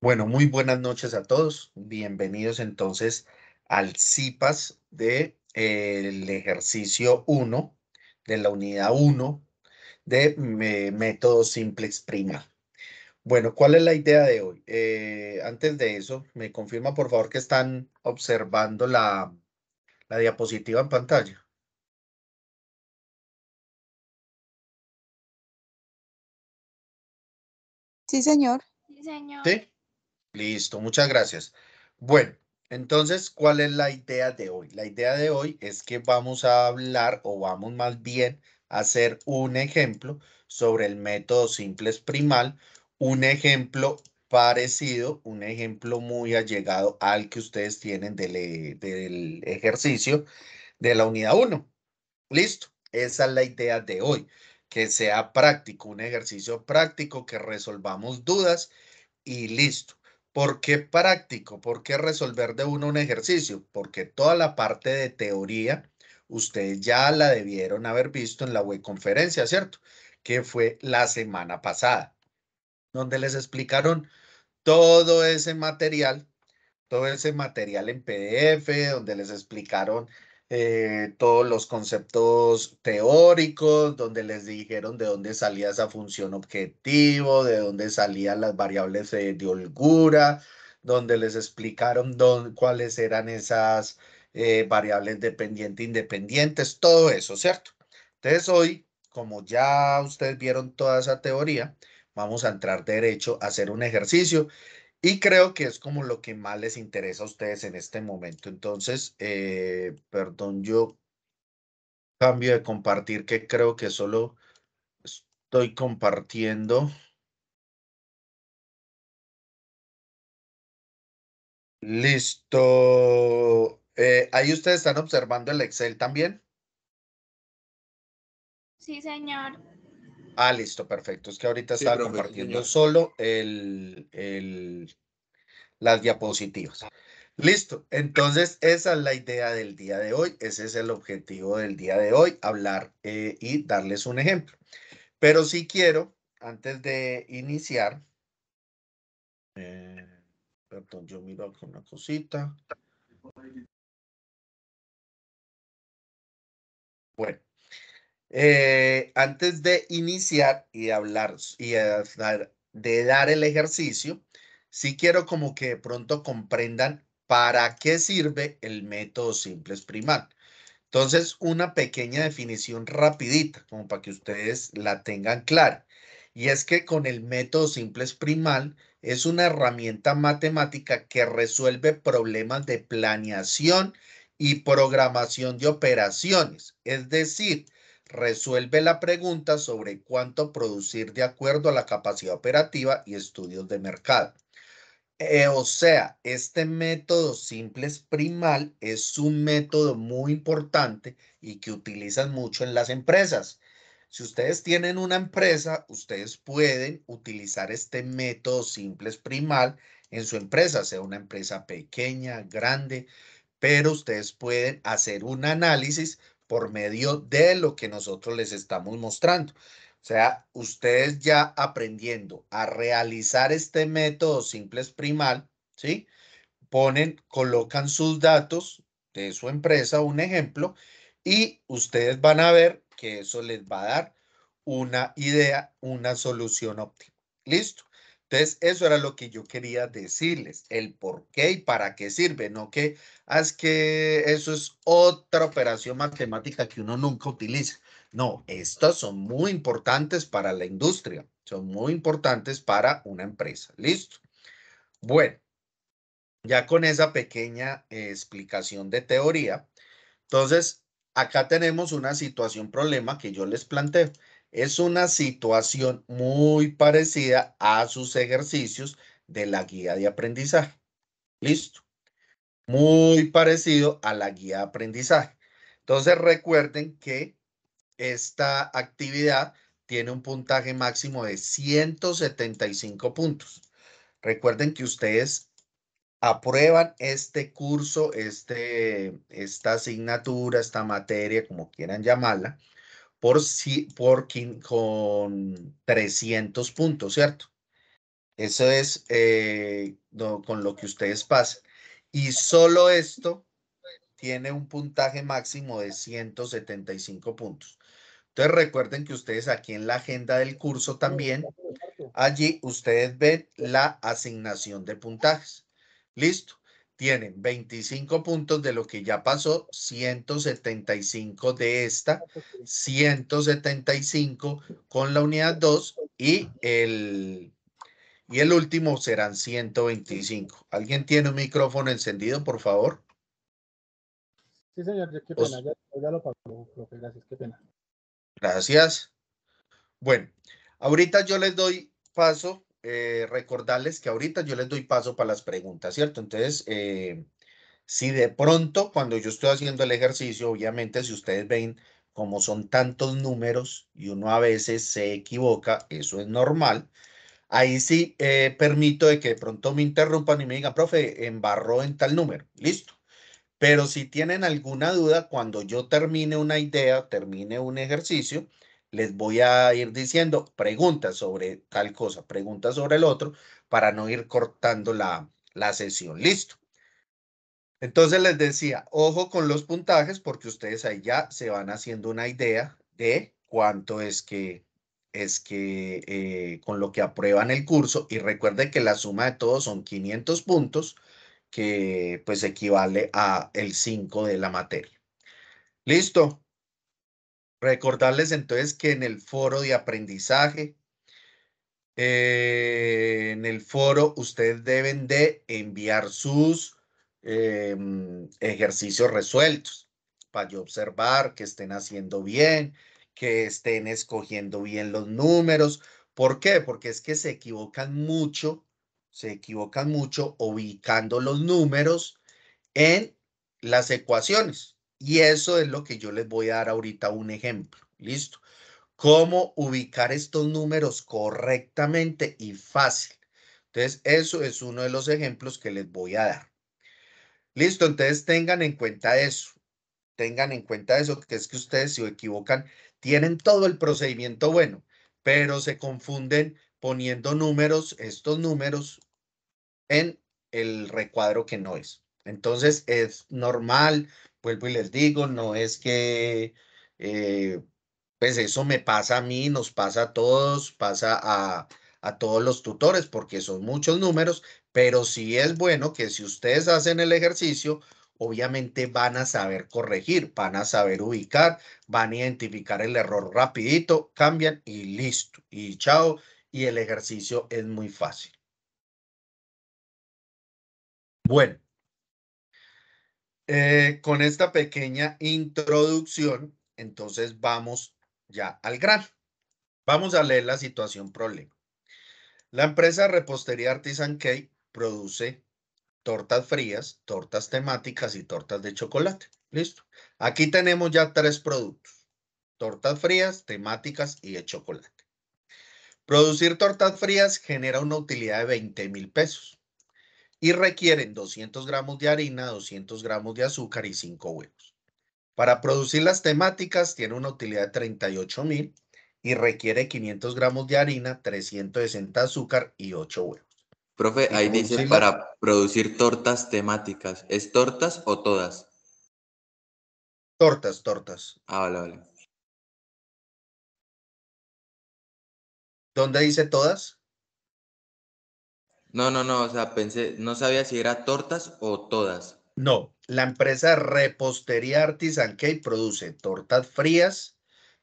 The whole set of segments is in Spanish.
Bueno, muy buenas noches a todos. Bienvenidos entonces al CIPAS de el ejercicio 1 de la unidad 1 de método simplex prima. Bueno, ¿cuál es la idea de hoy? Antes de eso, me confirma por favor que están observando la diapositiva en pantalla. Sí, señor. Sí, señor. ¿Sí? Listo, muchas gracias. Bueno, entonces, ¿cuál es la idea de hoy? La idea de hoy es que vamos a hablar o vamos más bien a hacer un ejemplo sobre el método simplex primal, un ejemplo parecido, un ejemplo muy allegado al que ustedes tienen del ejercicio de la unidad 1. Listo, esa es la idea de hoy, que sea práctico, un ejercicio práctico, que resolvamos dudas y listo. ¿Por qué práctico? ¿Por qué resolver de uno un ejercicio? Porque toda la parte de teoría ustedes ya la debieron haber visto en la web conferencia, ¿cierto? Que fue la semana pasada, donde les explicaron todo ese material todo ese material en PDF, donde les explicaron todos los conceptos teóricos, donde les dijeron de dónde salía esa función objetivo, de dónde salían las variables de holgura, donde les explicaron cuáles eran esas variables dependientes e independientes, todo eso, ¿cierto? Entonces hoy, como ya ustedes vieron toda esa teoría, vamos a entrar derecho a hacer un ejercicio y creo que es como lo que más les interesa a ustedes en este momento. Entonces, perdón, yo cambio de compartir, que creo que solo estoy compartiendo. Listo. Ahí ustedes están observando el Excel también. Sí, señor. Ah, listo, perfecto. Es que ahorita Sí, estaba profe, sí, compartiendo señor. solo las diapositivas. Listo, entonces esa es la idea del día de hoy, ese es el objetivo del día de hoy, hablar y darles un ejemplo. Pero sí quiero, antes de iniciar, eh, perdón, yo miro aquí una cosita. Bueno, antes de iniciar y de hablar y de dar el ejercicio, sí quiero como que de pronto comprendan para qué sirve el método simplex primal. Entonces, una pequeña definición rapidita, como para que ustedes la tengan clara. Y es que con el método simplex primal es una herramienta matemática que resuelve problemas de planeación y programación de operaciones. Es decir, resuelve la pregunta sobre cuánto producir de acuerdo a la capacidad operativa y estudios de mercado. O sea, este método simplex primal es un método muy importante y que utilizan mucho en las empresas. Si ustedes tienen una empresa, ustedes pueden utilizar este método simplex primal en su empresa, sea una empresa pequeña, grande, pero ustedes pueden hacer un análisis por medio de lo que nosotros les estamos mostrando. O sea, ustedes ya aprendiendo a realizar este método simplex primal, ¿sí? Colocan sus datos de su empresa, un ejemplo, y ustedes van a ver que eso les va a dar una idea, una solución óptima. ¿Listo? Entonces, eso era lo que yo quería decirles, el por qué y para qué sirve, no que, es que eso es otra operación matemática que uno nunca utiliza. No, estas son muy importantes para la industria, son muy importantes para una empresa. ¿Listo? Bueno, ya con esa pequeña explicación de teoría, entonces acá tenemos una situación problema que yo les planteo. Es una situación muy parecida a sus ejercicios de la guía de aprendizaje. Listo. Muy parecido a la guía de aprendizaje. Entonces recuerden que esta actividad tiene un puntaje máximo de 175 puntos. Recuerden que ustedes aprueban este curso, esta asignatura, esta materia, como quieran llamarla, con 300 puntos, ¿cierto? Eso es con lo que ustedes pasan. Y solo esto tiene un puntaje máximo de 175 puntos. Entonces recuerden que ustedes aquí en la agenda del curso también, allí ustedes ven la asignación de puntajes. Listo. Tienen 25 puntos de lo que ya pasó, 175 de esta, 175 con la unidad 2 y el último serán 125. ¿Alguien tiene un micrófono encendido, por favor? Sí, señor, qué pena, ya lo pagó, profe, gracias, qué pena. Gracias. Bueno, ahorita yo les doy paso, recordarles que ahorita yo les doy paso para las preguntas, ¿cierto? Entonces, si de pronto cuando yo estoy haciendo el ejercicio, obviamente si ustedes ven como son tantos números y uno a veces se equivoca, eso es normal. Ahí sí permito de que de pronto me interrumpan y me digan, profe, embarró en tal número. Listo. Pero si tienen alguna duda, cuando yo termine una idea, termine un ejercicio, les voy a ir diciendo preguntas sobre tal cosa, preguntas sobre el otro, para no ir cortando la sesión. Listo. Entonces les decía, ojo con los puntajes porque ustedes ahí ya se van haciendo una idea de cuánto es que con lo que aprueban el curso y recuerden que la suma de todos son 500 puntos que pues equivale a el 5 de la materia. ¿Listo? Recordarles entonces que en el foro de aprendizaje, en el foro ustedes deben de enviar sus ejercicios resueltos para yo observar que estén haciendo bien, que estén escogiendo bien los números. ¿Por qué? Porque es que se equivocan mucho ubicando los números en las ecuaciones. Y eso es lo que yo les voy a dar ahorita un ejemplo. ¿Listo? Cómo ubicar estos números correctamente y fácil. Entonces, eso es uno de los ejemplos que les voy a dar. Listo, entonces tengan en cuenta eso. Tengan en cuenta eso, que es que ustedes si se equivocan, tienen todo el procedimiento bueno, pero se confunden poniendo números, estos números en el recuadro que no es. Entonces es normal, vuelvo y les digo, no es que pues eso me pasa a mí, nos pasa a todos, pasa a todos los tutores porque son muchos números, pero sí es bueno que si ustedes hacen el ejercicio, obviamente van a saber corregir, van a saber ubicar, van a identificar el error rapidito, cambian y listo, y chao, y el ejercicio es muy fácil. Bueno, con esta pequeña introducción, entonces vamos ya al grano. Vamos a leer la situación problema. La empresa Repostería Artisan Cake produce tortas frías, tortas temáticas y tortas de chocolate. Listo. Aquí tenemos ya 3 productos. Tortas frías, temáticas y de chocolate. Producir tortas frías genera una utilidad de 20,000 pesos y requieren 200 gramos de harina, 200 gramos de azúcar y 5 huevos. Para producir las temáticas tiene una utilidad de 38,000 y requiere 500 gramos de harina, 360 de azúcar y 8 huevos. Profe, Y ahí dice producirlas, para producir tortas temáticas. ¿Es tortas o todas? tortas. Ah, vale, vale. ¿Dónde dice todas? No, o sea, pensé, no sabía si era tortas o todas. No, la empresa Repostería Artisan Cake produce tortas frías,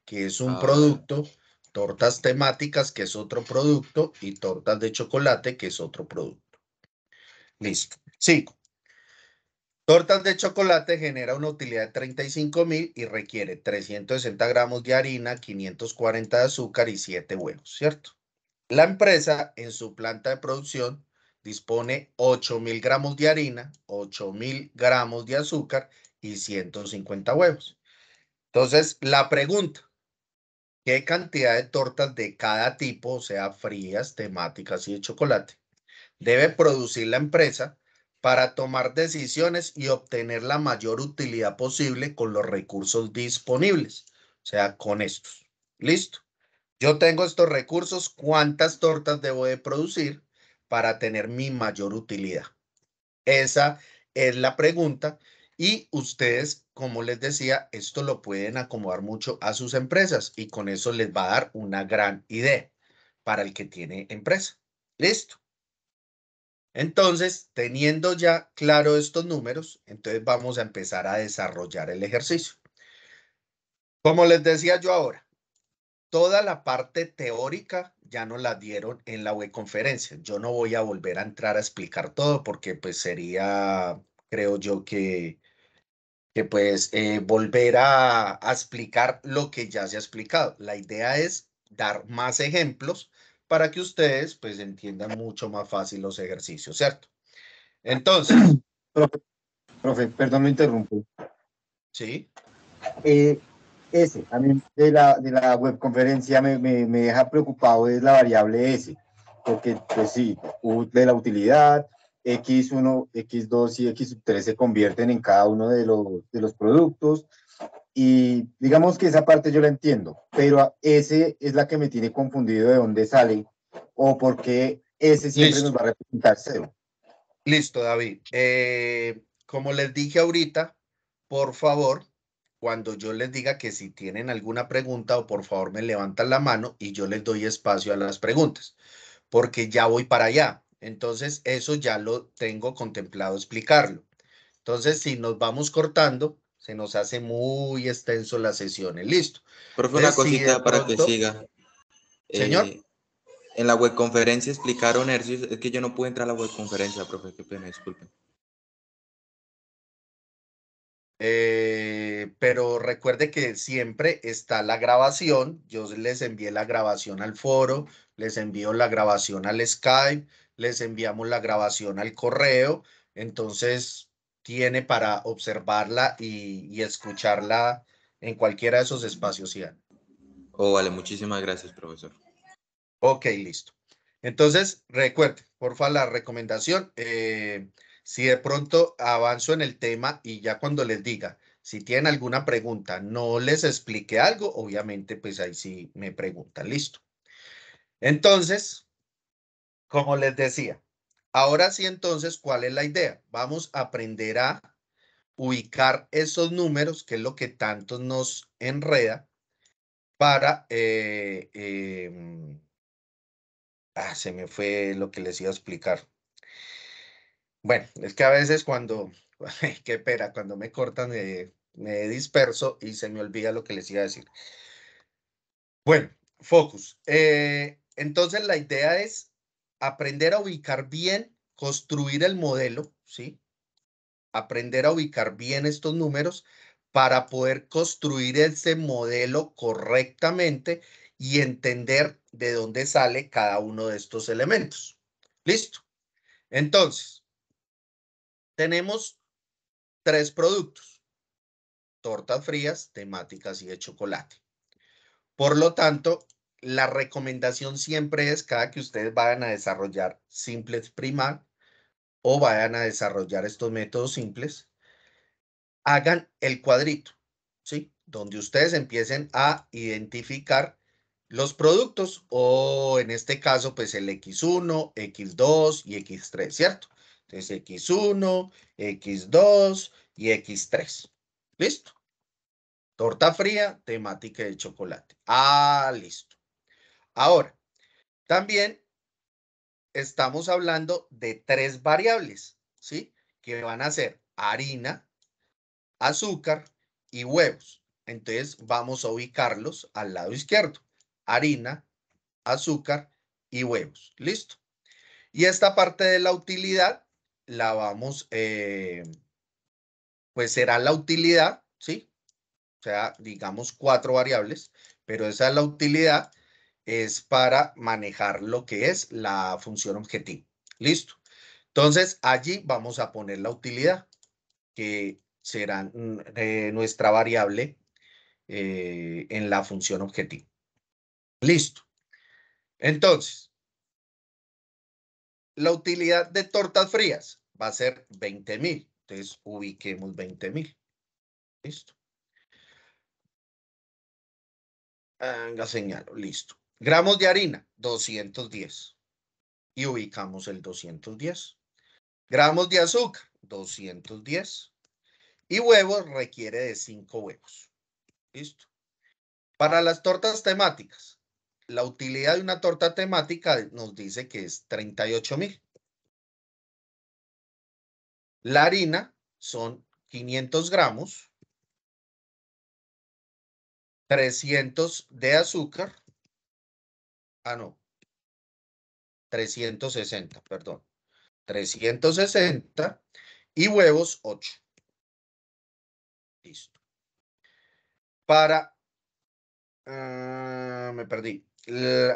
que es un Ah, vale, vale. producto, tortas temáticas, que es otro producto, y tortas de chocolate, que es otro producto. Listo. Sí. Tortas de chocolate genera una utilidad de 35,000 y requiere 360 gramos de harina, 540 de azúcar y 7 huevos, ¿cierto? La empresa en su planta de producción dispone 8,000 gramos de harina, 8,000 gramos de azúcar y 150 huevos. Entonces, la pregunta, ¿qué cantidad de tortas de cada tipo, o sea, frías, temáticas y de chocolate, debe producir la empresa para tomar decisiones y obtener la mayor utilidad posible con los recursos disponibles? O sea, con estos. ¿Listo? Yo tengo estos recursos, ¿cuántas tortas debo de producir? para tener mi mayor utilidad? Esa es la pregunta. Y ustedes, como les decía, esto lo pueden acomodar mucho a sus empresas y con eso les va a dar una gran idea para el que tiene empresa. ¿Listo? Entonces, teniendo ya claro estos números, entonces vamos a empezar a desarrollar el ejercicio. Como les decía yo ahora, toda la parte teórica ya nos la dieron en la webconferencia. Yo no voy a volver a entrar a explicar todo porque pues sería, creo yo que pues volver a explicar lo que ya se ha explicado. La idea es dar más ejemplos para que ustedes pues entiendan mucho más fácil los ejercicios, ¿cierto? Entonces, Profe, profe, perdón, me interrumpo. sí, Eh, a mí de la webconferencia me deja preocupado es la variable S, porque pues sí, de la utilidad, X1, X2 y X3 se convierten en cada uno de los productos y digamos que esa parte yo la entiendo, pero S es la que me tiene confundido de dónde sale o por qué S siempre nos listo, va a representar cero. listo, David. Como les dije ahorita, por favor, cuando yo les diga que si tienen alguna pregunta o por favor me levantan la mano y yo les doy espacio a las preguntas, porque ya voy para allá. Entonces, eso ya lo tengo contemplado explicarlo. Entonces, si nos vamos cortando, se nos hace muy extenso las sesiones. Listo. Profe, una Entonces, si de cosita para que pronto, siga. señor, En la webconferencia explicaron ejercicios. Es que yo no pude entrar a la webconferencia, profe, qué pena, disculpen. pero recuerde que siempre está la grabación. Yo les envié la grabación al foro, les envío la grabación al Skype, les enviamos la grabación al correo. Entonces, tiene para observarla y escucharla en cualquiera de esos espacios, Ian. Oh, vale, muchísimas gracias, profesor. Ok, listo. Entonces, recuerde, porfa, la recomendación, si de pronto avanzo en el tema y ya cuando les diga, si tienen alguna pregunta, no les explique algo, obviamente, pues ahí sí me preguntan, listo. Entonces, como les decía, ahora sí, entonces, ¿cuál es la idea? Vamos a aprender a ubicar esos números, que es lo que tanto nos enreda, para se me fue lo que les iba a explicar. Bueno, es que a veces cuando, qué pena, cuando me cortan me disperso y se me olvida lo que les iba a decir. Bueno, focus. Entonces la idea es aprender a ubicar bien, construir el modelo, ¿sí? Aprender a ubicar bien estos números para poder construir ese modelo correctamente y entender de dónde sale cada uno de estos elementos. ¿Listo? Entonces, tenemos tres productos: tortas frías, temáticas y de chocolate. Por lo tanto, la recomendación siempre es cada que ustedes vayan a desarrollar simples primar o vayan a desarrollar estos métodos simples, hagan el cuadrito, ¿sí? Donde ustedes empiecen a identificar los productos o en este caso, pues el X1, X2 y X3, ¿cierto? Entonces, X1, X2 y X3. ¿Listo? Torta fría, temática de chocolate. Listo. Ahora, también estamos hablando de tres variables, ¿sí? Que van a ser harina, azúcar y huevos. Entonces, vamos a ubicarlos al lado izquierdo. Harina, azúcar y huevos. ¿Listo? Y esta parte de la utilidad la vamos, pues será la utilidad, ¿sí? O sea, digamos cuatro variables, pero esa es la utilidad, es para manejar lo que es la función objetivo. Listo. Entonces, allí vamos a poner la utilidad, que será nuestra variable en la función objetivo. Listo. Entonces, la utilidad de tortas frías va a ser 20,000. Entonces, ubiquemos 20,000. Listo. Venga, señalo. Listo. Gramos de harina, 210. y ubicamos el 210. Gramos de azúcar, 210. Y huevos requiere de 5 huevos. ¿Listo? Para las tortas temáticas, la utilidad de una torta temática nos dice que es 38.000. La harina son 500 gramos, 300 de azúcar. Ah, no. 360, perdón. 360 y huevos 8. Listo. Para, me perdí.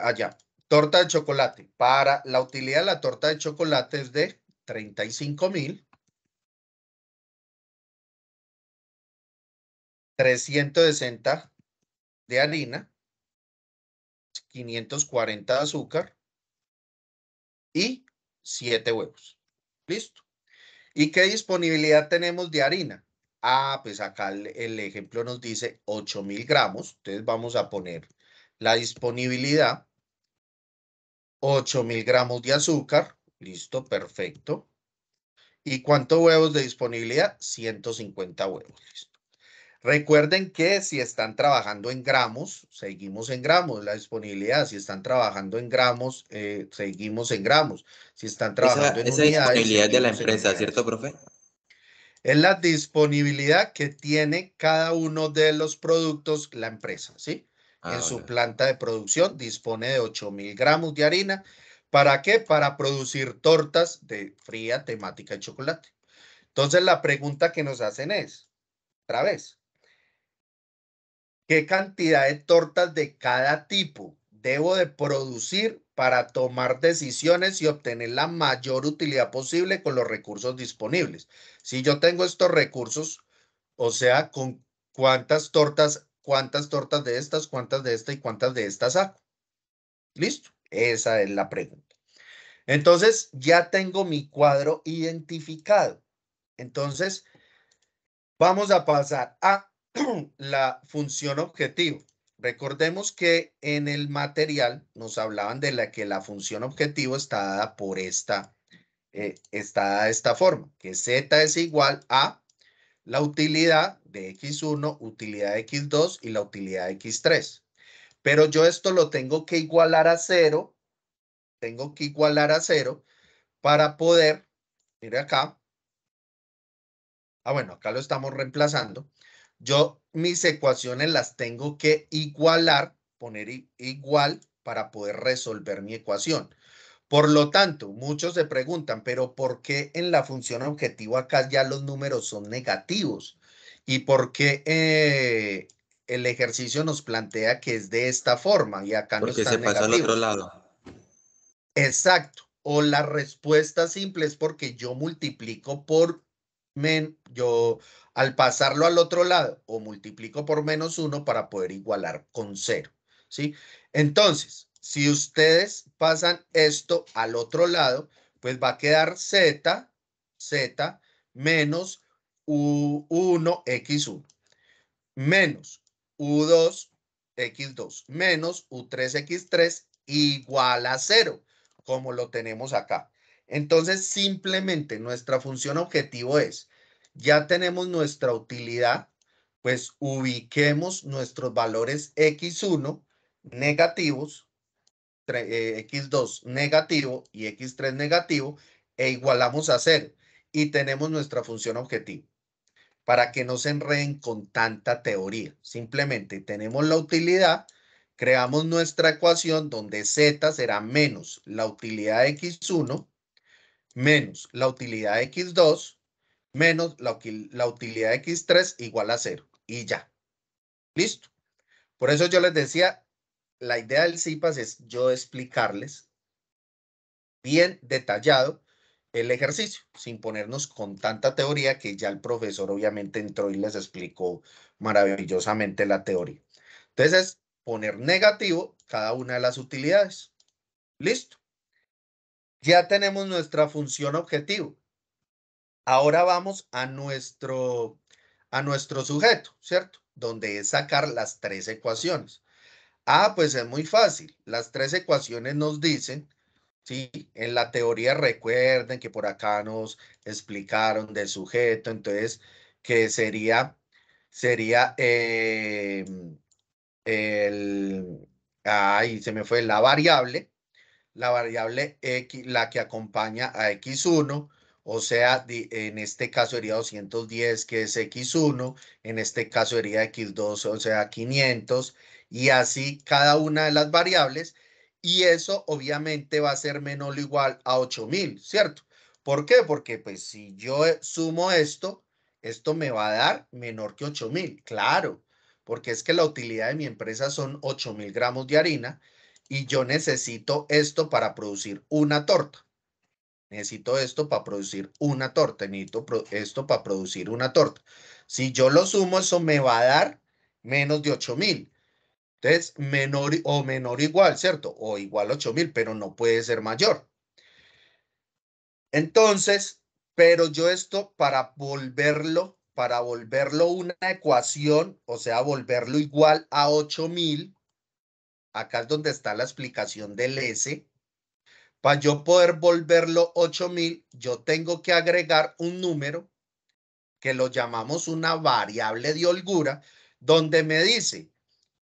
Allá. Torta de chocolate. Para la utilidad de la torta de chocolate es de 35.000. 360 de harina. 540 de azúcar. Y 7 huevos. Listo. ¿Y qué disponibilidad tenemos de harina? Ah, pues acá el ejemplo nos dice 8.000 gramos. Entonces vamos a poner la disponibilidad. 8.000 gramos de azúcar. Listo, perfecto. ¿Y cuántos huevos de disponibilidad? 150 huevos. Listo. Recuerden que si están trabajando en gramos, seguimos en gramos. La disponibilidad, si están trabajando en gramos, seguimos en gramos. Si están trabajando en Esa unidades, disponibilidad de la seguimos en empresa, ¿cierto, unidades. profe? Es la disponibilidad que tiene cada uno de los productos la empresa, ¿sí? Ah, En su vale. planta de producción dispone de 8.000 gramos de harina. ¿Para qué? Para producir tortas de fría temática de chocolate. Entonces la pregunta que nos hacen es, otra vez, ¿qué cantidad de tortas de cada tipo debo de producir para tomar decisiones y obtener la mayor utilidad posible con los recursos disponibles? Si yo tengo estos recursos, o sea, con cuántas tortas de estas, cuántas de esta y cuántas de estas saco. ¿Listo? Esa es la pregunta. Entonces, ya tengo mi cuadro identificado. Entonces, vamos a pasar a la función objetivo. Recordemos que en el material nos hablaban de que la función objetivo está dada por está dada de esta forma, que z es igual a la utilidad de X1, utilidad de X2 y la utilidad de X3. Pero yo esto lo tengo que igualar a 0, para poder, mire acá, bueno, acá lo estamos reemplazando. Yo mis ecuaciones las tengo que igualar, poner igual para poder resolver mi ecuación. Por lo tanto, muchos se preguntan, pero ¿por qué en la función objetivo acá ya los números son negativos? ¿Y por qué el ejercicio nos plantea que es de esta forma y acá no Porque se están pasó al otro negativos? lado. Exacto. O la respuesta simple es porque yo multiplico por yo al pasarlo al otro lado o multiplico por -1 para poder igualar con 0, ¿sí? Entonces, si ustedes pasan esto al otro lado, pues va a quedar z menos u1 x1 menos u2 x2 menos u3 x3 igual a 0, como lo tenemos acá. Entonces, simplemente nuestra función objetivo es, ya tenemos nuestra utilidad, pues ubiquemos nuestros valores x1 negativos, x2 negativo y x3 negativo, e igualamos a 0. Y tenemos nuestra función objetivo. Para que no se enreden con tanta teoría. Simplemente tenemos la utilidad, creamos nuestra ecuación donde z será menos la utilidad de x1 menos la utilidad de x2 menos la utilidad de x3 igual a 0. Y ya. Listo. Por eso yo les decía, la idea del CIPAS es yo explicarles bien detallado el ejercicio, sin ponernos con tanta teoría que ya el profesor obviamente entró y les explicó maravillosamente la teoría. Entonces es poner negativo cada una de las utilidades. Listo. Ya tenemos nuestra función objetivo. Ahora vamos a nuestro sujeto, ¿cierto? Donde es sacar las 3 ecuaciones. Ah, pues es muy fácil. Las 3 ecuaciones nos dicen ¿sí? En la teoría recuerden que por acá nos explicaron del sujeto, entonces que sería ahí se me fue la variable X, la que acompaña a X1, o sea, en este caso sería 210, que es X1, en este caso sería X2, o sea, 500, y así cada una de las variables, y eso obviamente va a ser menor o igual a 8000, ¿cierto? ¿Por qué? Porque pues si yo sumo esto me va a dar menor que 8000, claro, porque es que la utilidad de mi empresa son 8000 gramos de harina, y yo necesito esto para producir una torta. Necesito esto para producir una torta. Necesito esto para producir una torta. Si yo lo sumo, eso me va a dar menos de 8000. Entonces, menor o menor igual, ¿cierto? O igual a 8000, pero no puede ser mayor. Entonces, pero yo esto para volverlo una ecuación, o sea, volverlo igual a 8000, acá es donde está la explicación del S. Para yo poder volverlo 8000, yo tengo que agregar un número que lo llamamos una variable de holgura, donde me dice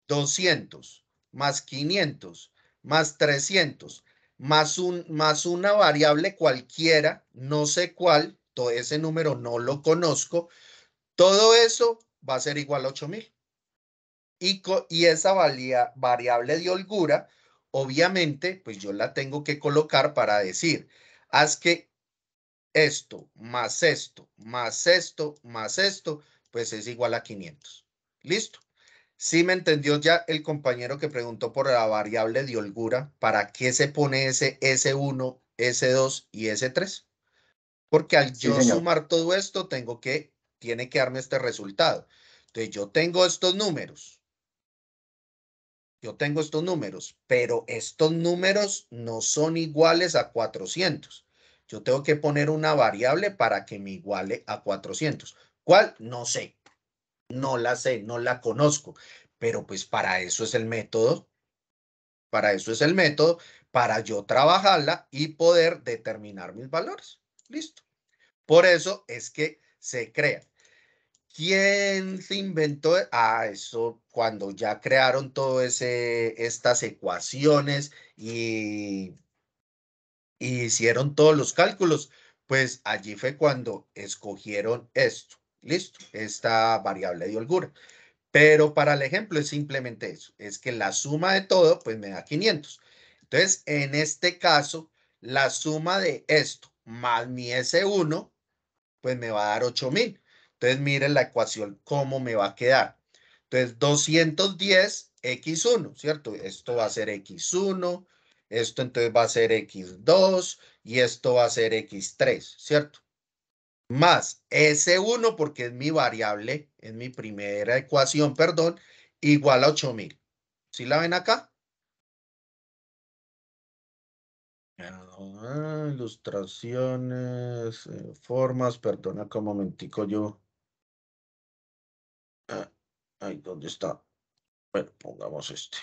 200 más 500 más 300 más una variable cualquiera, no sé cuál, todo ese número no lo conozco, todo eso va a ser igual a 8000. Y esa variable de holgura, obviamente, pues yo la tengo que colocar para decir, haz que esto, más esto, más esto, más esto, pues es igual a 500. ¿Listo? ¿Sí me entendió ya el compañero que preguntó por la variable de holgura? ¿Para qué se pone ese S1, S2 y S3? Porque al Sí, yo señor. sumar todo esto, tiene que darme este resultado. Entonces yo tengo estos números. Yo tengo estos números, pero estos números no son iguales a 400. Yo tengo que poner una variable para que me iguale a 400. ¿Cuál? No sé, no la sé, no la conozco, pero pues para eso es el método, para eso es el método, para yo trabajarla y poder determinar mis valores. Listo. Por eso es que se crea. ¿Quién se inventó? Eso cuando ya crearon todas estas ecuaciones y hicieron todos los cálculos, pues allí fue cuando escogieron esto, listo, esta variable de holgura. Pero para el ejemplo es simplemente eso, es que la suma de todo, pues me da 500. Entonces, en este caso, la suma de esto más mi S1 pues me va a dar 8000. Entonces, miren la ecuación, cómo me va a quedar. Entonces, 210 X1, ¿cierto? Esto va a ser X1, esto entonces va a ser X2 y esto va a ser X3, ¿cierto? Más S1, porque es mi variable, es mi primera ecuación, perdón, igual a 8000. ¿Sí la ven acá? Ilustraciones, formas, perdona acá un momentico yo. Ay, ¿dónde está? Bueno, pongamos este.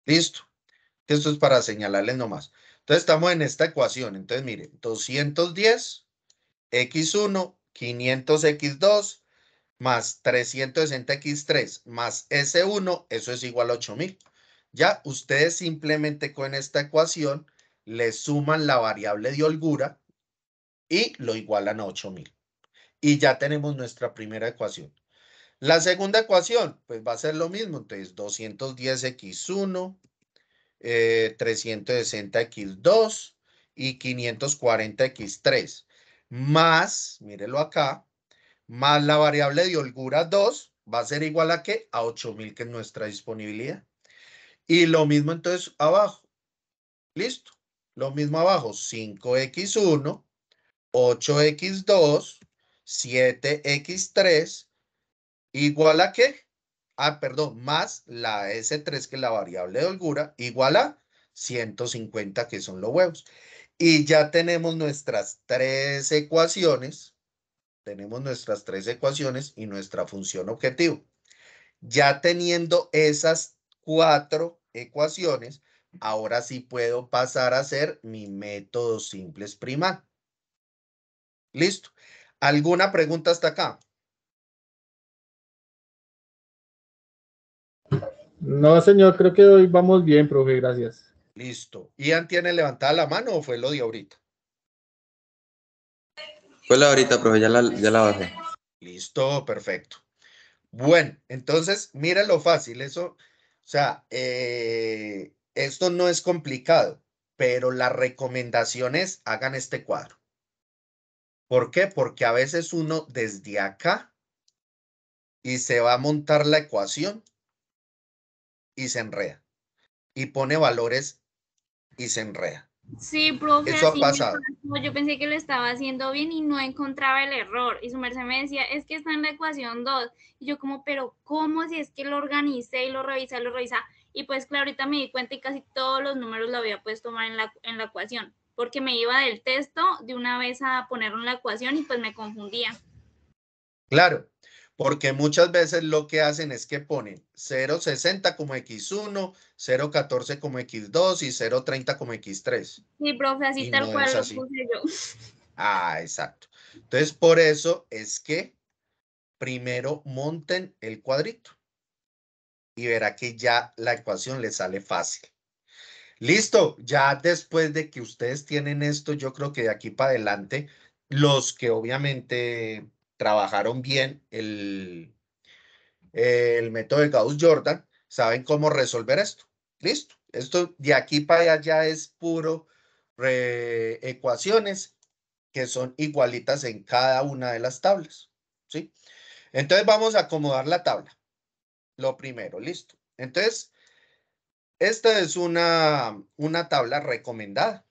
Listo. Esto es para señalarles nomás. Entonces estamos en esta ecuación. Entonces miren, 210 X1, 500 X2 más 360 X3 más S1, eso es igual a 8000. Ya ustedes simplemente con esta ecuación le suman la variable de holgura y lo igualan a 8000. Y ya tenemos nuestra primera ecuación. La segunda ecuación, pues va a ser lo mismo. Entonces, 210x1, 360x2 y 540x3. Más, mírelo acá, más la variable de holgura 2 va a ser igual a ¿qué? A 8000, que es nuestra disponibilidad. Y lo mismo entonces abajo. Listo. Lo mismo abajo. 5x1, 8x2, 7x3. ¿Igual a qué? Perdón, más la S3, que es la variable de holgura, igual a 150, que son los huevos. Y ya tenemos nuestras tres ecuaciones. Tenemos nuestras tres ecuaciones y nuestra función objetivo. Ya teniendo esas 4 ecuaciones, ahora sí puedo pasar a hacer mi método simples primal. ¿Listo? ¿Alguna pregunta hasta acá? No, señor, creo que hoy vamos bien, profe, gracias. Listo. ¿Ian tiene levantada la mano o fue lo de ahorita? Fue la ahorita, profe, ya la bajé. Listo, perfecto. Bueno, entonces, mira lo fácil, eso, o sea, esto no es complicado, pero la recomendación es hagan este cuadro. ¿Por qué? Porque a veces uno desde acá y se va a montar la ecuación y se enreda y pone valores y se enreda. Sí, profe, Eso ha así me pasado. pasó. Yo pensé que lo estaba haciendo bien y no encontraba el error. Y su merced me decía, es que está en la ecuación 2. Y yo como, pero ¿cómo? Si es que lo organicé y lo revisé, lo revisé. Y pues claro, ahorita me di cuenta y casi todos los números lo había puesto mal en la ecuación. Porque me iba del texto de una vez a ponerlo en la ecuación y pues me confundía. Claro, porque muchas veces lo que hacen es que ponen 0,60 como X1, 0,14 como X2 y 0,30 como X3. Sí, profe, así Y tal no es cual lo así. puse yo. Ah, exacto. Entonces, por eso es que primero monten el cuadrito y verá que ya la ecuación le sale fácil. Listo, ya después de que ustedes tienen esto, yo creo que de aquí para adelante, los que obviamente trabajaron bien el método de Gauss-Jordan, saben cómo resolver esto. Listo, esto de aquí para allá ya es puro ecuaciones que son igualitas en cada una de las tablas, ¿sí? Entonces vamos a acomodar la tabla. Lo primero, listo. Entonces, esta es una tabla recomendada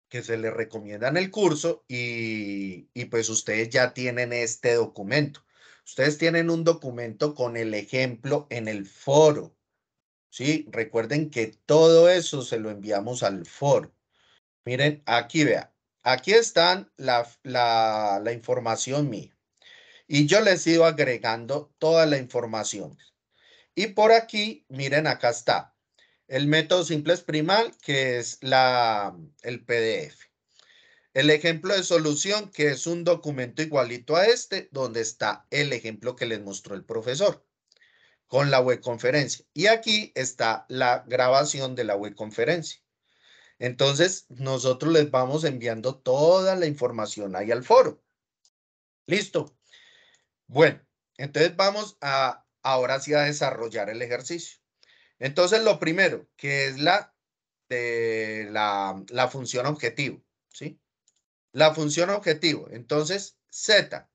que se le recomienda en el curso y pues ustedes ya tienen este documento. Ustedes tienen un documento con el ejemplo en el foro, ¿sí? Recuerden que todo eso se lo enviamos al foro. Miren, aquí vea, aquí están la información mía y yo les he ido agregando toda la información. Y por aquí, miren, acá está el método simples primal, que es el PDF. El ejemplo de solución, que es un documento igualito a este, donde está el ejemplo que les mostró el profesor con la webconferencia. Y aquí está la grabación de la webconferencia. Entonces, nosotros les vamos enviando toda la información ahí al foro. ¿Listo? Bueno, entonces vamos ahora sí a desarrollar el ejercicio. Entonces, lo primero, que es la función objetivo, ¿sí? La función objetivo. Entonces, Z.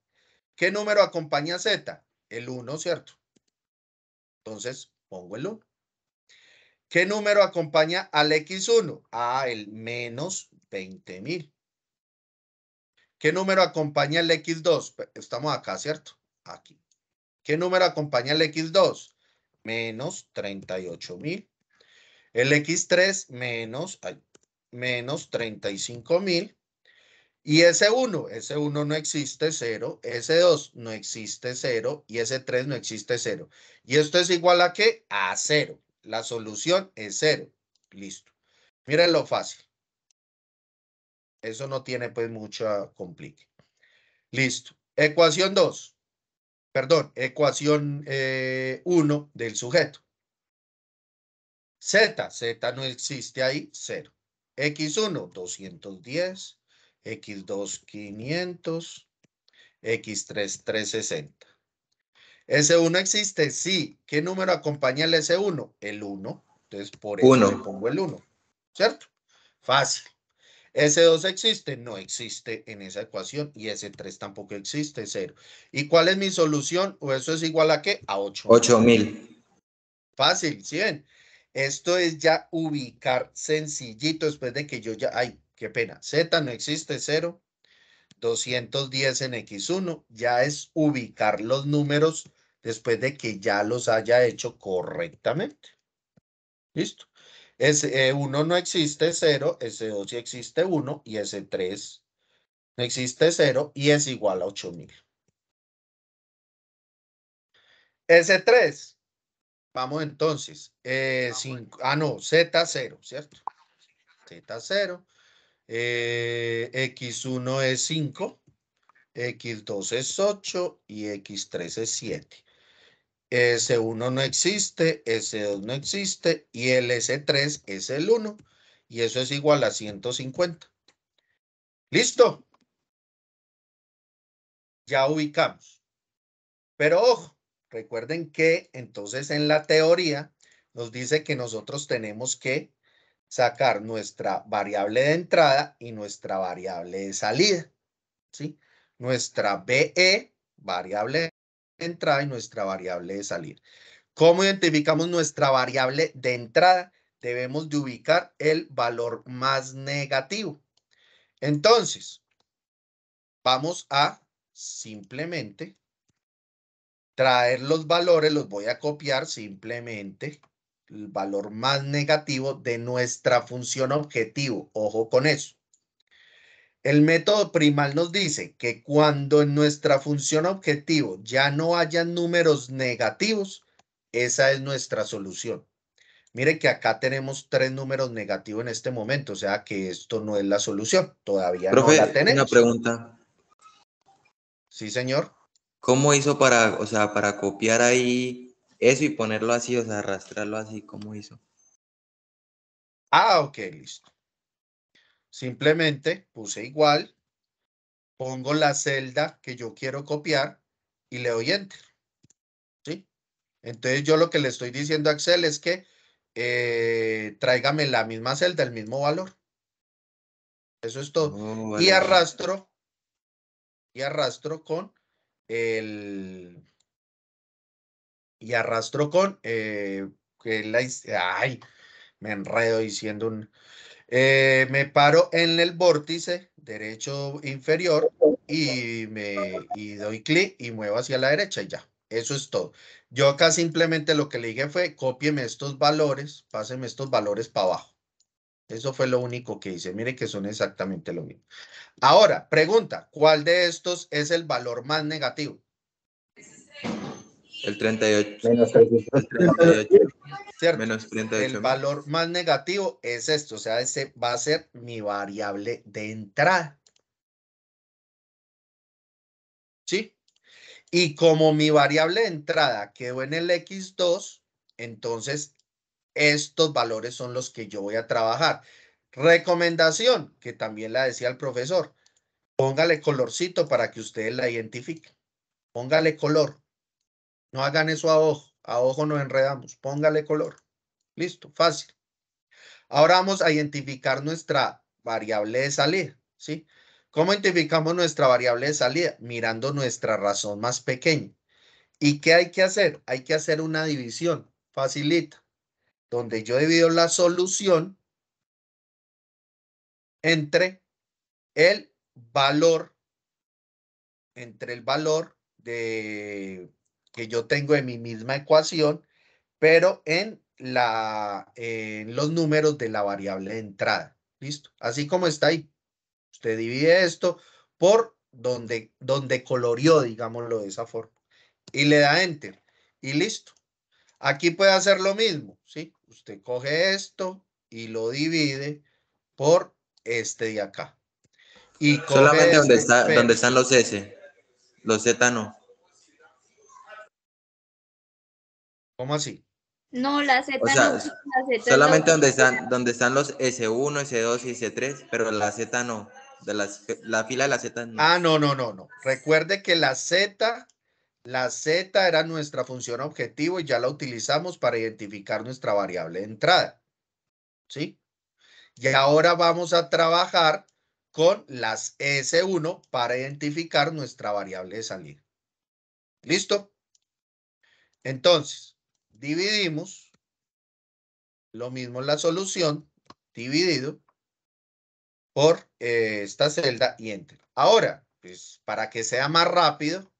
¿Qué número acompaña Z? El 1, ¿cierto? Entonces, pongo el 1. ¿Qué número acompaña al X1? Ah, el menos 20.000. ¿Qué número acompaña el X2? Estamos acá, ¿cierto? Aquí. ¿Qué número acompaña el X2? Menos 38.000. El X3 menos 35.000. Y ese 1 no existe, 0. Ese 2 no existe, 0. Y ese 3 no existe, 0. ¿Y esto es igual a qué? A 0. La solución es 0. Listo. Miren lo fácil. Eso no tiene pues mucha complique. Listo. Ecuación 2. Perdón, ecuación 1 del sujeto. Z no existe ahí, 0. X1, 210. X2, 500. X3, 360. S1 existe, sí. ¿Qué número acompaña el S1? El 1. Entonces, por eso le 1. pongo el 1. ¿Cierto? Fácil. S2 existe, no existe en esa ecuación. Y S3 tampoco existe, 0. ¿Y cuál es mi solución? ¿O eso es igual a qué? A 8.000. 8.000. Fácil, ¿sí ven? Esto es ya ubicar sencillito después de que yo ya... Ay, qué pena. Z no existe, 0. 210 en X1, ya es ubicar los números después de que ya los haya hecho correctamente. ¿Listo? S1 no existe, 0, S2 sí existe, 1, y S3 no existe, 0, y es igual a 8.000. S3. Vamos entonces. Z0, ¿cierto? Z0. X1 es 5. X2 es 8 y X3 es 7. S1 no existe, S2 no existe y el S3 es el 1 y eso es igual a 150. ¿Listo? Ya ubicamos. Pero ojo, recuerden que entonces en la teoría nos dice que nosotros tenemos que sacar nuestra variable de entrada y nuestra variable de salida, ¿sí? Nuestra BE, variable de entrada, y nuestra variable de salida. ¿Cómo identificamos nuestra variable de entrada? Debemos de ubicar el valor más negativo. Entonces, vamos a simplemente traer los valores, los voy a copiar simplemente, el valor más negativo de nuestra función objetivo. Ojo con eso. El método primal nos dice que cuando en nuestra función objetivo ya no haya números negativos, esa es nuestra solución. Mire que acá tenemos 3 números negativos en este momento, o sea que esto no es la solución, todavía no la Profe, una tenemos. pregunta. Sí, señor. ¿Cómo hizo para, o sea, para copiar ahí eso y ponerlo así, o sea, arrastrarlo así? ¿Cómo hizo? Ah, ok, listo. Simplemente puse igual, pongo la celda que yo quiero copiar y le doy enter. ¿Sí? Entonces yo lo que le estoy diciendo a Excel es que tráigame la misma celda, el mismo valor. Eso es todo. Oh, Y vale, vale. arrastro con el... Y arrastro con... ay, me enredo diciendo un... me paro en el vórtice derecho inferior y doy clic y muevo hacia la derecha y ya. Eso es todo. Yo acá simplemente lo que le dije fue cópieme estos valores, páseme estos valores para abajo. Eso fue lo único que hice. Mire que son exactamente lo mismo. Ahora, pregunta, ¿cuál de estos es el valor más negativo? El 38. Menos El 338. 38. ¿Cierto? Menos El 38.000. valor más negativo es esto, o sea, ese va a ser mi variable de entrada. ¿Sí? Y como mi variable de entrada quedó en el X2, entonces estos valores son los que yo voy a trabajar. Recomendación, que también la decía el profesor, póngale colorcito para que ustedes la identifiquen. Póngale color. No hagan eso a ojo nos enredamos. Póngale color. Listo, fácil. Ahora vamos a identificar nuestra variable de salida, ¿sí? ¿Cómo identificamos nuestra variable de salida? Mirando nuestra razón más pequeña. ¿Y qué hay que hacer? Hay que hacer una división, facilita, donde yo divido la solución entre el valor, de que yo tengo en mi misma ecuación, pero en los números de la variable de entrada. ¿Listo? Así como está ahí. Usted divide esto por donde coloreó, digámoslo de esa forma. Y le da enter. Y listo. Aquí puede hacer lo mismo, ¿sí? Usted coge esto y lo divide por este de acá. Y coge Solamente donde espere, están los S. Los Z no. ¿cómo así? No, la Z O sea, no, porque la Z es la solamente utilidad. donde están los S1, S2 y S3, pero la Z no. La fila de la Z no. Ah, no. Recuerde que la Z era nuestra función objetivo y ya la utilizamos para identificar nuestra variable de entrada, ¿sí? Y ahora vamos a trabajar con las S1 para identificar nuestra variable de salida. ¿Listo? Entonces, dividimos lo mismo en la solución, dividido por esta celda y enter. Ahora, pues para que sea más rápido,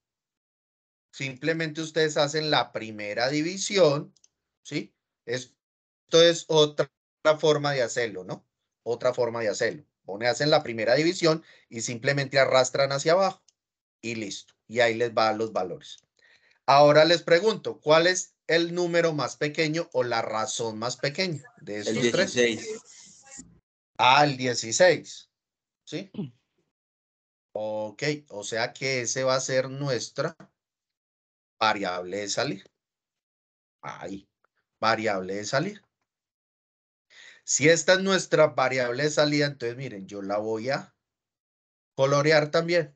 simplemente ustedes hacen la primera división, ¿sí? Esto es otra forma de hacerlo, ¿no? Otra forma de hacerlo. Hacen la primera división y simplemente arrastran hacia abajo y listo. Y ahí les van los valores. Ahora les pregunto, ¿cuál es el número más pequeño o la razón más pequeña de El estos tres? 16. Ah, el 16. ¿Sí? Ok, o sea que ese va a ser nuestra variable de salida. Ahí, variable de salida. Si esta es nuestra variable de salida, entonces miren, yo la voy a colorear también.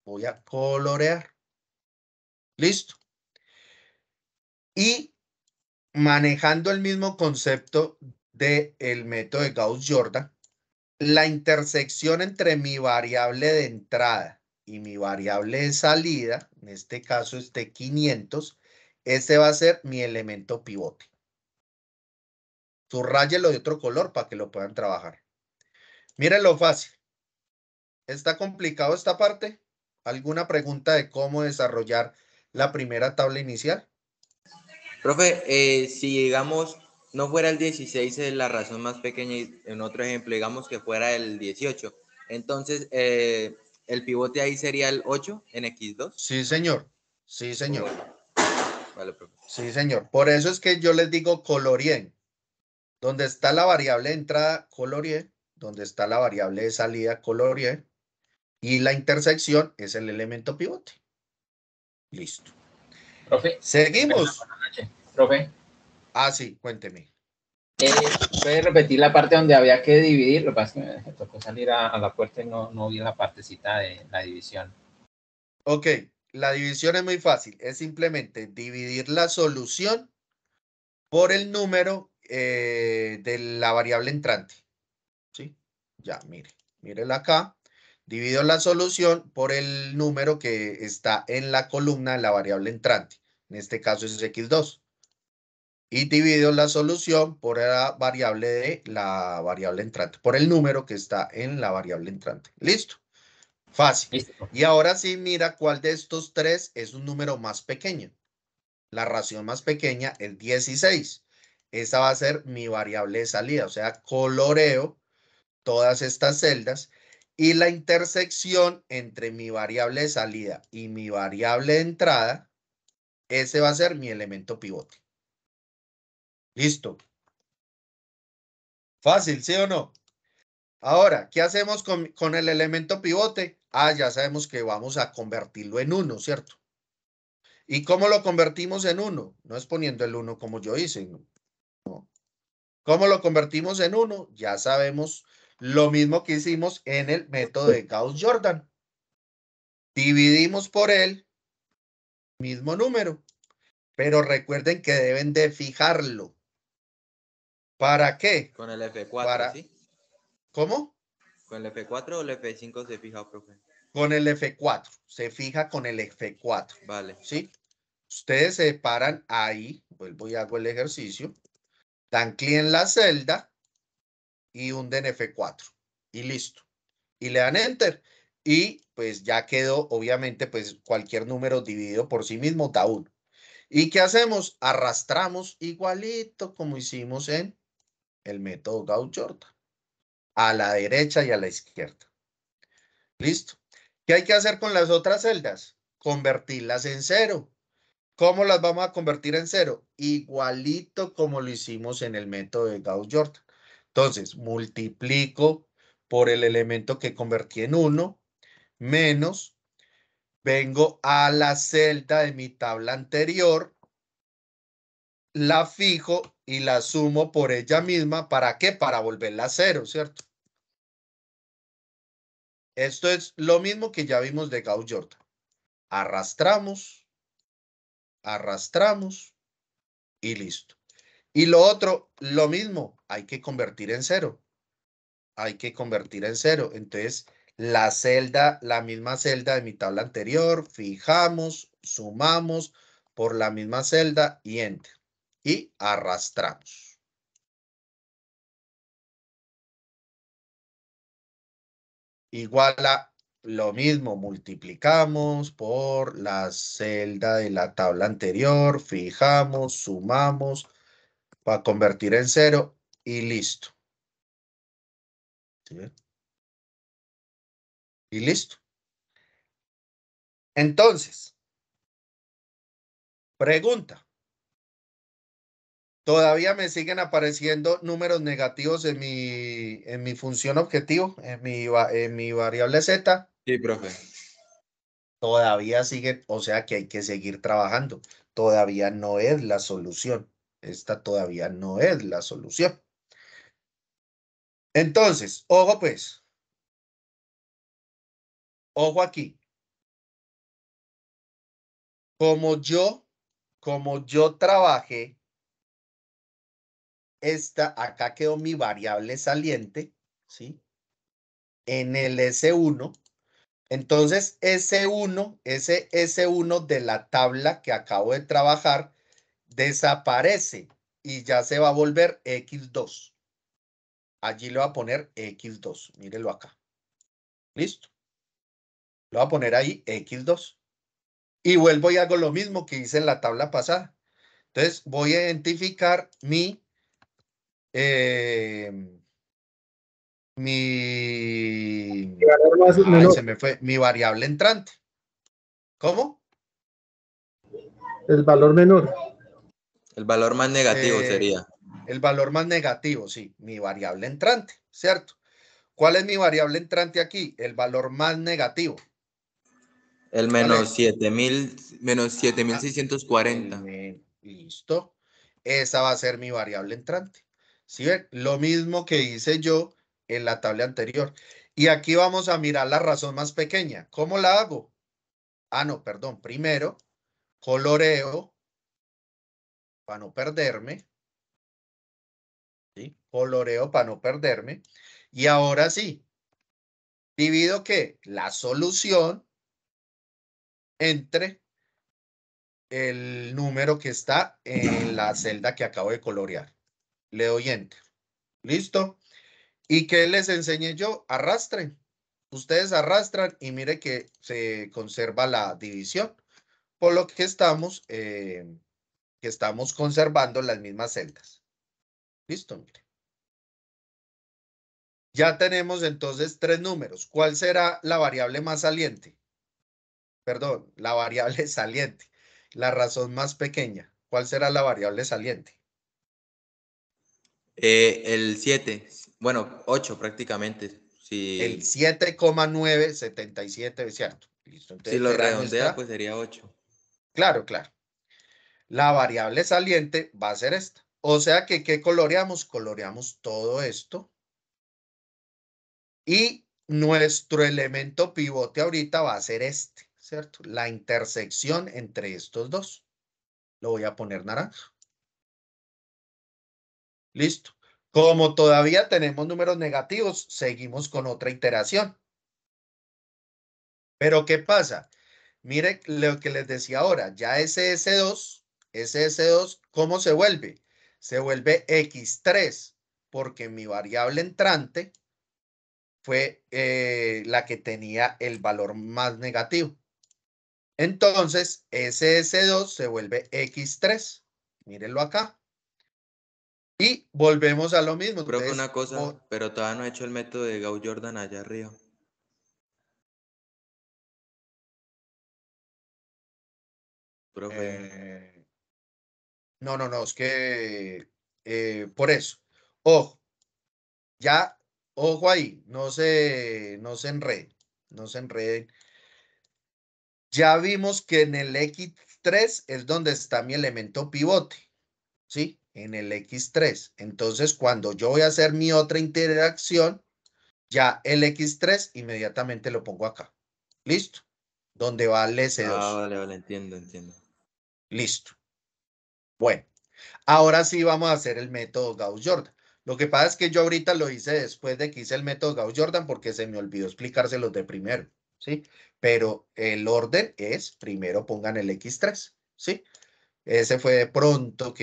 Voy a colorear. Listo. Y manejando el mismo concepto del método de Gauss-Jordan, la intersección entre mi variable de entrada y mi variable de salida, en este caso este 500, este va a ser mi elemento pivote. Subrayelo de otro color para que lo puedan trabajar. Miren lo fácil. ¿Está complicado esta parte? ¿Alguna pregunta de cómo desarrollar la primera tabla inicial? Profe, si digamos no fuera el 16 es la razón más pequeña y en otro ejemplo digamos que fuera el 18, entonces el pivote ahí sería el 8 en X2. Sí, señor. Sí, señor. Vale, profe. Sí, señor. Por eso es que yo les digo colorien. Donde está la variable de entrada, colorien. Donde está la variable de salida, colorien. Y la intersección es el elemento pivote. Listo. Profe. Seguimos. Buenas noches. Profe. Ah, sí, cuénteme. ¿Puede repetir la parte donde había que dividir? Lo que pasa es que me tocó salir a la puerta y no vi la partecita de la división. Ok, la división es muy fácil. Es simplemente dividir la solución por el número de la variable entrante. ¿Sí? Ya, mírela acá. Divido la solución por el número que está en la columna de la variable entrante. En este caso es x2. Y divido la solución por la variable de la variable entrante, por el número que está en la variable entrante. ¿Listo? Fácil. Listo. Y ahora sí, mira cuál de estos tres es un número más pequeño. La ración más pequeña es 16. Esa va a ser mi variable de salida, o sea, coloreo todas estas celdas y la intersección entre mi variable de salida y mi variable de entrada, ese va a ser mi elemento pivote. Listo. Fácil, ¿sí o no? Ahora, ¿qué hacemos con el elemento pivote? Ah, ya sabemos que vamos a convertirlo en 1, ¿cierto? ¿Y cómo lo convertimos en 1? No es poniendo el 1 como yo hice, no. ¿Cómo lo convertimos en 1? Ya sabemos lo mismo que hicimos en el método de Gauss-Jordan. Dividimos por el mismo número, pero recuerden que deben de fijarlo. ¿Para qué? Con el F4, Para, ¿sí? ¿cómo? ¿Con el F4 o el F5 se fija, profe? Con el F4, se fija con el F4. Vale. ¿Sí? Ustedes se paran ahí, vuelvo y hago el ejercicio, dan clic en la celda y hunden F4 y listo. Y le dan Enter y pues ya quedó, obviamente, pues cualquier número dividido por sí mismo da 1. ¿Y qué hacemos? Arrastramos igualito como hicimos en el método Gauss-Jordan, a la derecha y a la izquierda. Listo. ¿Qué hay que hacer con las otras celdas? Convertirlas en 0. ¿Cómo las vamos a convertir en 0? Igualito como lo hicimos en el método de Gauss-Jordan. Entonces, multiplico por el elemento que convertí en 1, menos, vengo a la celda de mi tabla anterior, la fijo y la sumo por ella misma. ¿Para qué? Para volverla a 0, ¿cierto? Esto es lo mismo que ya vimos de Gauss-Jordan. Arrastramos, arrastramos y listo. Y lo otro, lo mismo, hay que convertir en 0. Hay que convertir en 0. Entonces, la celda, la misma celda de mi tabla anterior, fijamos, sumamos por la misma celda y enter. Y arrastramos. Igual a lo mismo, multiplicamos por la celda de la tabla anterior, fijamos, sumamos para convertir en 0 y listo. ¿Sí? Y listo. Entonces, Pregunta. ¿Todavía me siguen apareciendo números negativos en mi función objetivo, en mi variable Z? Sí, profe. Todavía siguen, o sea que hay que seguir trabajando. Todavía no es la solución. Esta todavía no es la solución. Entonces, ojo pues. Ojo aquí. Como yo trabajé, acá quedó mi variable saliente, ¿sí? En el S1. Entonces, ese S1 de la tabla que acabo de trabajar desaparece y ya se va a volver X2. Allí le voy a poner X2. Mírelo acá. ¿Listo? Le voy a poner ahí X2. Y vuelvo y hago lo mismo que hice en la tabla pasada. Entonces, voy a identificar mi valor más ay, se menor. me fue, mi variable entrante. ¿Cómo? El valor menor. El valor más negativo sería. El valor más negativo, sí, mi variable entrante, ¿cierto? ¿Cuál es mi variable entrante aquí? El valor más negativo. El ¿Cuál menos es? 7000, menos Ah, 7640. Listo. Esa va a ser mi variable entrante. ¿Sí ven? Lo mismo que hice yo en la tabla anterior. Y aquí vamos a mirar la razón más pequeña. ¿Cómo la hago? Ah, no, perdón. Primero, coloreo para no perderme. ¿Sí? Coloreo para no perderme. Y ahora sí, divido ¿qué? La solución entre el número que está en la celda que acabo de colorear. Le doy Enter. ¿Listo? ¿Y qué les enseñé yo? Arrastren. Ustedes arrastran y mire que se conserva la división, por lo que estamos conservando las mismas celdas. ¿Listo? Mire. Ya tenemos entonces 3 números. ¿Cuál será la variable más saliente? Perdón, la variable saliente. La razón más pequeña. ¿Cuál será la variable saliente? El 7, bueno, 8 prácticamente. El Si 7,977, ¿cierto? Listo. Si Entonces lo será redondea, nuestra. pues sería 8. Claro, claro. La variable saliente va a ser esta. O sea que, ¿qué coloreamos? Coloreamos todo esto. Y nuestro elemento pivote ahorita va a ser este, ¿cierto? La intersección entre estos dos. Lo voy a poner naranja. Listo. Como todavía tenemos números negativos, seguimos con otra iteración. Pero ¿qué pasa? Mire lo que les decía ahora, ya ese S2, ¿cómo se vuelve? Se vuelve X3, porque mi variable entrante fue la que tenía el valor más negativo. Entonces, ese S2 se vuelve X3. Mírenlo acá. Y volvemos a lo mismo. Profe, Entonces, una cosa, pero todavía no he hecho el método de Gauss-Jordan allá arriba. Profe, no, es que por eso. Ojo, ya, ojo ahí, no se enreden, no se enreden. Ya vimos que en el X3 es donde está mi elemento pivote, ¿sí? En el X3. Entonces, cuando yo voy a hacer mi otra interacción, ya el X3 inmediatamente lo pongo acá. ¿Listo? Donde va el S2. vale, vale, entiendo. Listo. Bueno, ahora sí vamos a hacer el método Gauss-Jordan. Lo que pasa es que yo ahorita lo hice después de que hice el método Gauss-Jordan porque se me olvidó explicárselos de primero, ¿sí? Pero el orden es, primero pongan el X3, ¿sí? Ese fue de pronto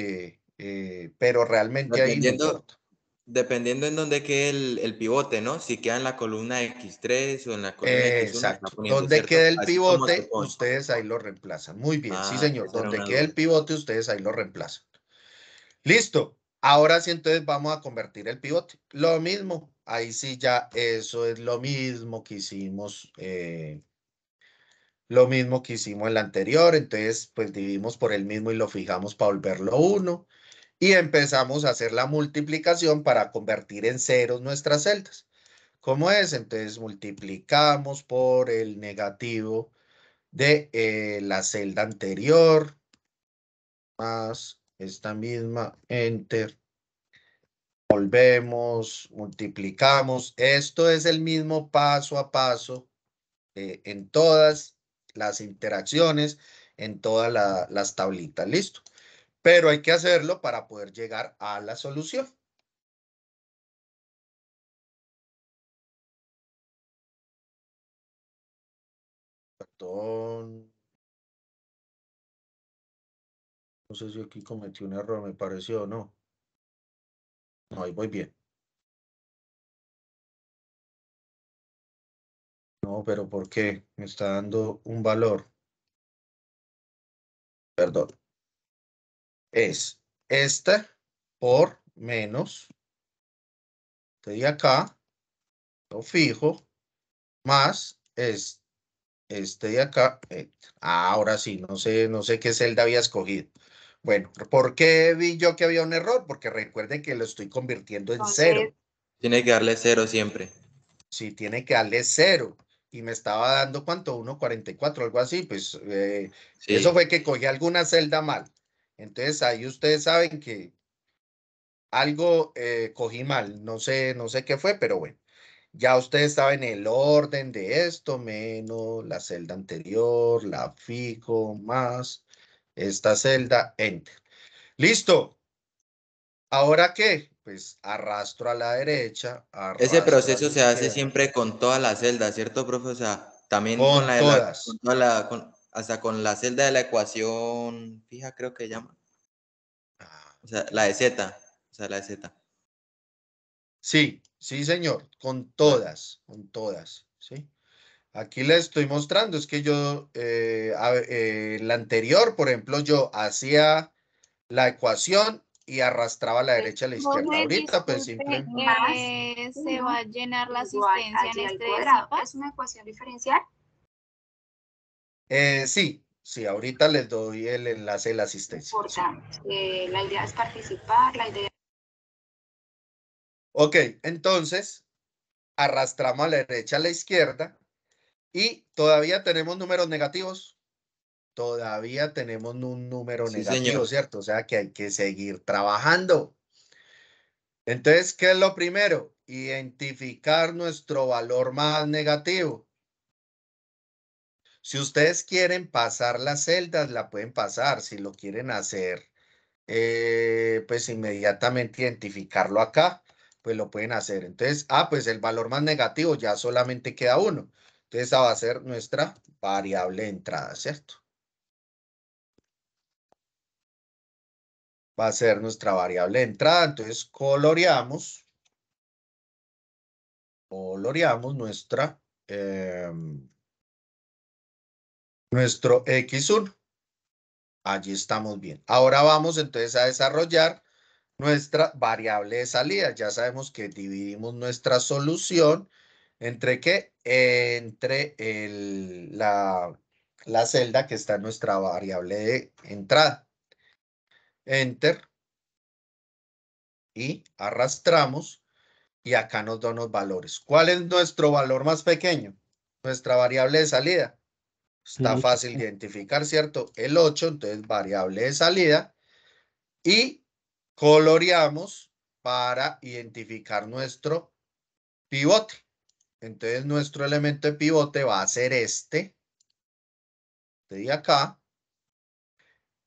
pero realmente ahí no Dependiendo, importa. dependiendo en dónde quede el pivote, ¿no? Si queda en la columna X3 o en la columna X1, está Exacto. poniendo, Donde ¿cierto? quede el Así como se pivote, pone. ustedes ahí lo reemplazan. Muy bien, sí, señor. Esa era Donde una quede el duda. pivote, ustedes ahí lo reemplazan. Listo. Ahora sí, entonces vamos a convertir el pivote. Lo mismo. Ahí sí ya eso es lo mismo que hicimos Lo mismo que hicimos en la anterior, entonces pues dividimos por el mismo y lo fijamos para volverlo 1. Y empezamos a hacer la multiplicación para convertir en ceros nuestras celdas. ¿Cómo es? Entonces multiplicamos por el negativo de la celda anterior más esta misma, enter. Volvemos, multiplicamos. Esto es el mismo paso a paso en todas las interacciones, en todas las tablitas. Listo. Pero hay que hacerlo para poder llegar a la solución. Perdón. No sé si aquí cometí un error, me pareció, ¿no? No, ahí voy bien. No, pero ¿por qué? Me está dando un valor. Perdón. Es esta por menos de acá, lo fijo, más este de acá. Ahora sí, no sé qué celda había escogido. Bueno, ¿por qué vi yo que había un error? Porque recuerden que lo estoy convirtiendo en cero. Tiene que darle 0 siempre. Sí, tiene que darle 0. Y me estaba dando, ¿cuánto? 1,44, algo así. Pues eso Sí. fue que cogí alguna celda mal. Entonces ahí ustedes saben que algo cogí mal. No sé qué fue, pero bueno. Ya ustedes saben el orden de esto, menos la celda anterior, la fijo, más esta celda, enter. ¡Listo! ¿Ahora qué? Pues arrastro a la derecha, Ese arrastro a la proceso se hace izquierda, siempre con todas las celdas, ¿cierto, profe? O sea, también con con la de con todas. toda hasta con la celda de la ecuación fija, creo que llama. Ah, O sea, la de Z. O sea, la de Z. sí, sí, señor, Vale. con todas, ¿sí? Aquí les estoy mostrando, es que yo, la anterior, por ejemplo, yo hacía la ecuación y arrastraba a la derecha a la izquierda. Profe, Ahorita, pues, disculpe, simple. se va a llenar la asistencia en este de Zipa. ¿Es una ecuación diferencial? Sí, sí, ahorita les doy el enlace de la asistencia. Sí. Importante. La idea es participar, la idea. Ok, entonces, arrastramos a la derecha a la izquierda y todavía tenemos números negativos. Todavía tenemos un número Sí, negativo, señor. ¿cierto? O sea que hay que seguir trabajando. Entonces, ¿qué es lo primero? Identificar nuestro valor más negativo. Si ustedes quieren pasar las celdas, la pueden pasar. Si lo quieren hacer, pues inmediatamente identificarlo acá, pues lo pueden hacer. Entonces, pues el valor más negativo ya solamente queda uno. Entonces, esa va a ser nuestra variable de entrada, ¿cierto? Va a ser nuestra variable de entrada. Entonces, coloreamos nuestro X1. Allí estamos bien. Ahora vamos entonces a desarrollar nuestra variable de salida. Ya sabemos que dividimos nuestra solución entre qué? Entre la celda que está en nuestra variable de entrada. Enter. Y arrastramos. Y acá nos da unos valores. ¿Cuál es nuestro valor más pequeño? Nuestra variable de salida. Está fácil de identificar, ¿cierto? El 8, entonces variable de salida. Y coloreamos para identificar nuestro pivote. Entonces nuestro elemento de pivote va a ser este de acá.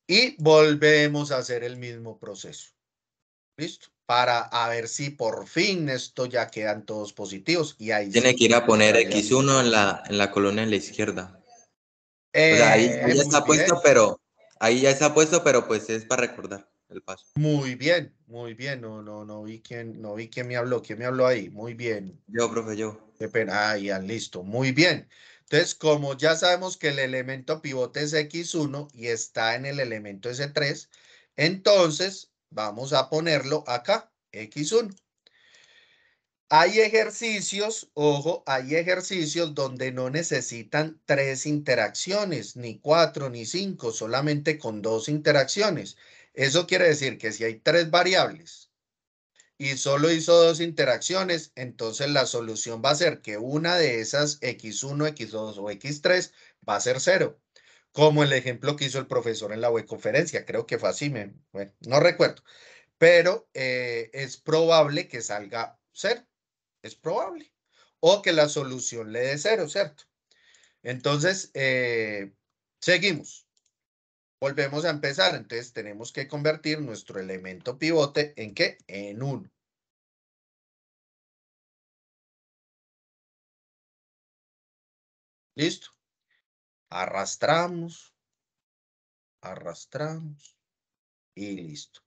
Y volvemos a hacer el mismo proceso. ¿Listo? Para a ver si por fin esto ya quedan todos positivos. Y ahí Tiene sí que ir a poner entraríamos. X1 en la columna en la izquierda. O sea, ahí ya Muy está puesto, bien. pero pues es para recordar el paso. Muy bien, muy bien. No vi quién me habló. ¿Quién me habló ahí? Muy bien. Yo, profe, yo. Qué pena. Ya, listo. Muy bien. Entonces, como ya sabemos que el elemento pivote es X1 y está en el elemento S3, entonces vamos a ponerlo acá, X1. Hay ejercicios, ojo, hay ejercicios donde no necesitan 3 interacciones, ni 4, ni 5, solamente con 2 interacciones. Eso quiere decir que si hay 3 variables y solo hizo 2 interacciones, entonces la solución va a ser que una de esas x1, x2 o x3 va a ser 0. Como el ejemplo que hizo el profesor en la webconferencia, creo que fue así, bueno, no recuerdo, pero es probable que salga 0. Es probable. O que la solución le dé 0, ¿cierto? Entonces, seguimos. Volvemos a empezar. Entonces, tenemos que convertir nuestro elemento pivote ¿en qué? En 1. ¿Listo? Arrastramos. Arrastramos. Y listo.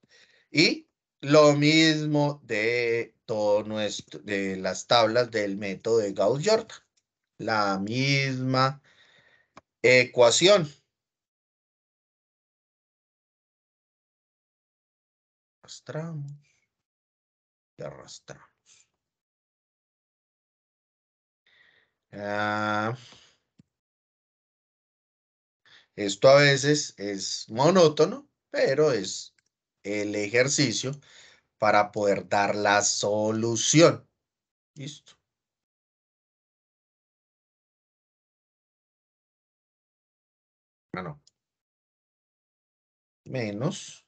Y lo mismo de todo nuestro, de las tablas del método de Gauss-Jordan. La misma ecuación. Arrastramos y arrastramos. Esto a veces es monótono, pero es el ejercicio para poder dar la solución. ¿Listo? Bueno, menos.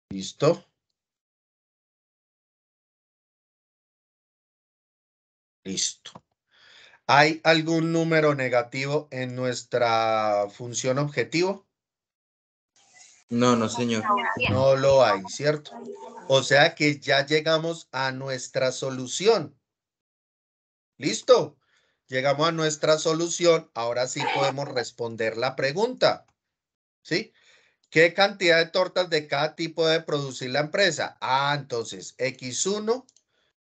¿Listo? Listo. ¿Hay algún número negativo en nuestra función objetivo? No, no, señor. No lo hay, ¿cierto? O sea que ya llegamos a nuestra solución. ¿Listo? Llegamos a nuestra solución. Ahora sí podemos responder la pregunta. ¿Sí? ¿Qué cantidad de tortas de cada tipo debe producir la empresa? Entonces, X1,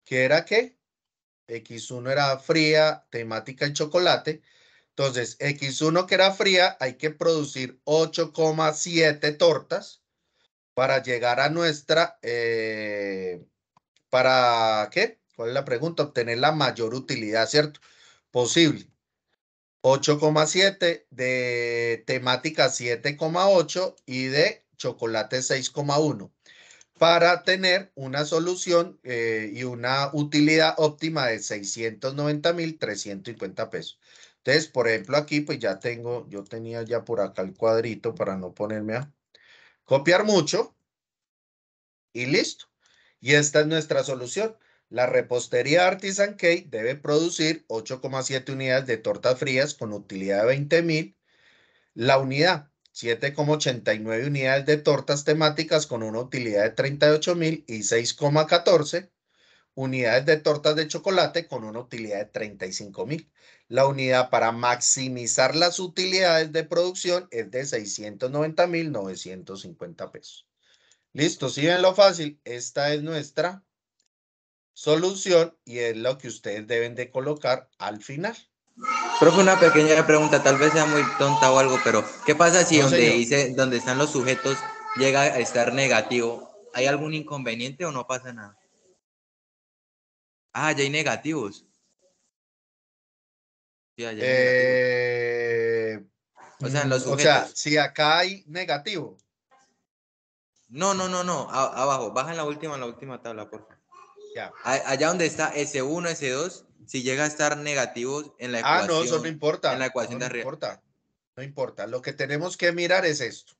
¿qué era qué? X1 era fría, temática en chocolate. Entonces, X1 que era fría, hay que producir 8,7 tortas para llegar a nuestra, ¿para qué? ¿Cuál es la pregunta? Obtener la mayor utilidad, ¿cierto? Posible. 8,7, de temática 7,8 y de chocolate 6,1 para tener una solución y una utilidad óptima de 690,350 pesos. Entonces, por ejemplo, aquí pues ya tengo, yo tenía ya por acá el cuadrito para no ponerme a copiar mucho y listo. Y esta es nuestra solución. La repostería Artisan Cake debe producir 8,7 unidades de tortas frías con utilidad de 20,000. La unidad, 7,89 unidades de tortas temáticas con una utilidad de 38,000 y 6,14 unidades de tortas de chocolate con una utilidad de 35,000. La unidad para maximizar las utilidades de producción es de 690,950 pesos. Listo, ¿sí ven lo fácil? Esta es nuestra solución y es lo que ustedes deben de colocar al final. Profe, una pequeña pregunta, tal vez sea muy tonta o algo, pero ¿qué pasa si No, señor. donde están los sujetos llega a estar negativo? ¿Hay algún inconveniente o no pasa nada? Ya hay negativos. Sí, ya hay negativos. O sea, en los O sea, sujetos. si acá hay negativo. No. Abajo. Baja en la última tabla, por favor. Ya. Allá donde está S1, S2, si llega a estar negativos en la No, eso no ecuación, importa. en la ecuación No, de no arriba. importa. No importa. Lo que tenemos que mirar es esto.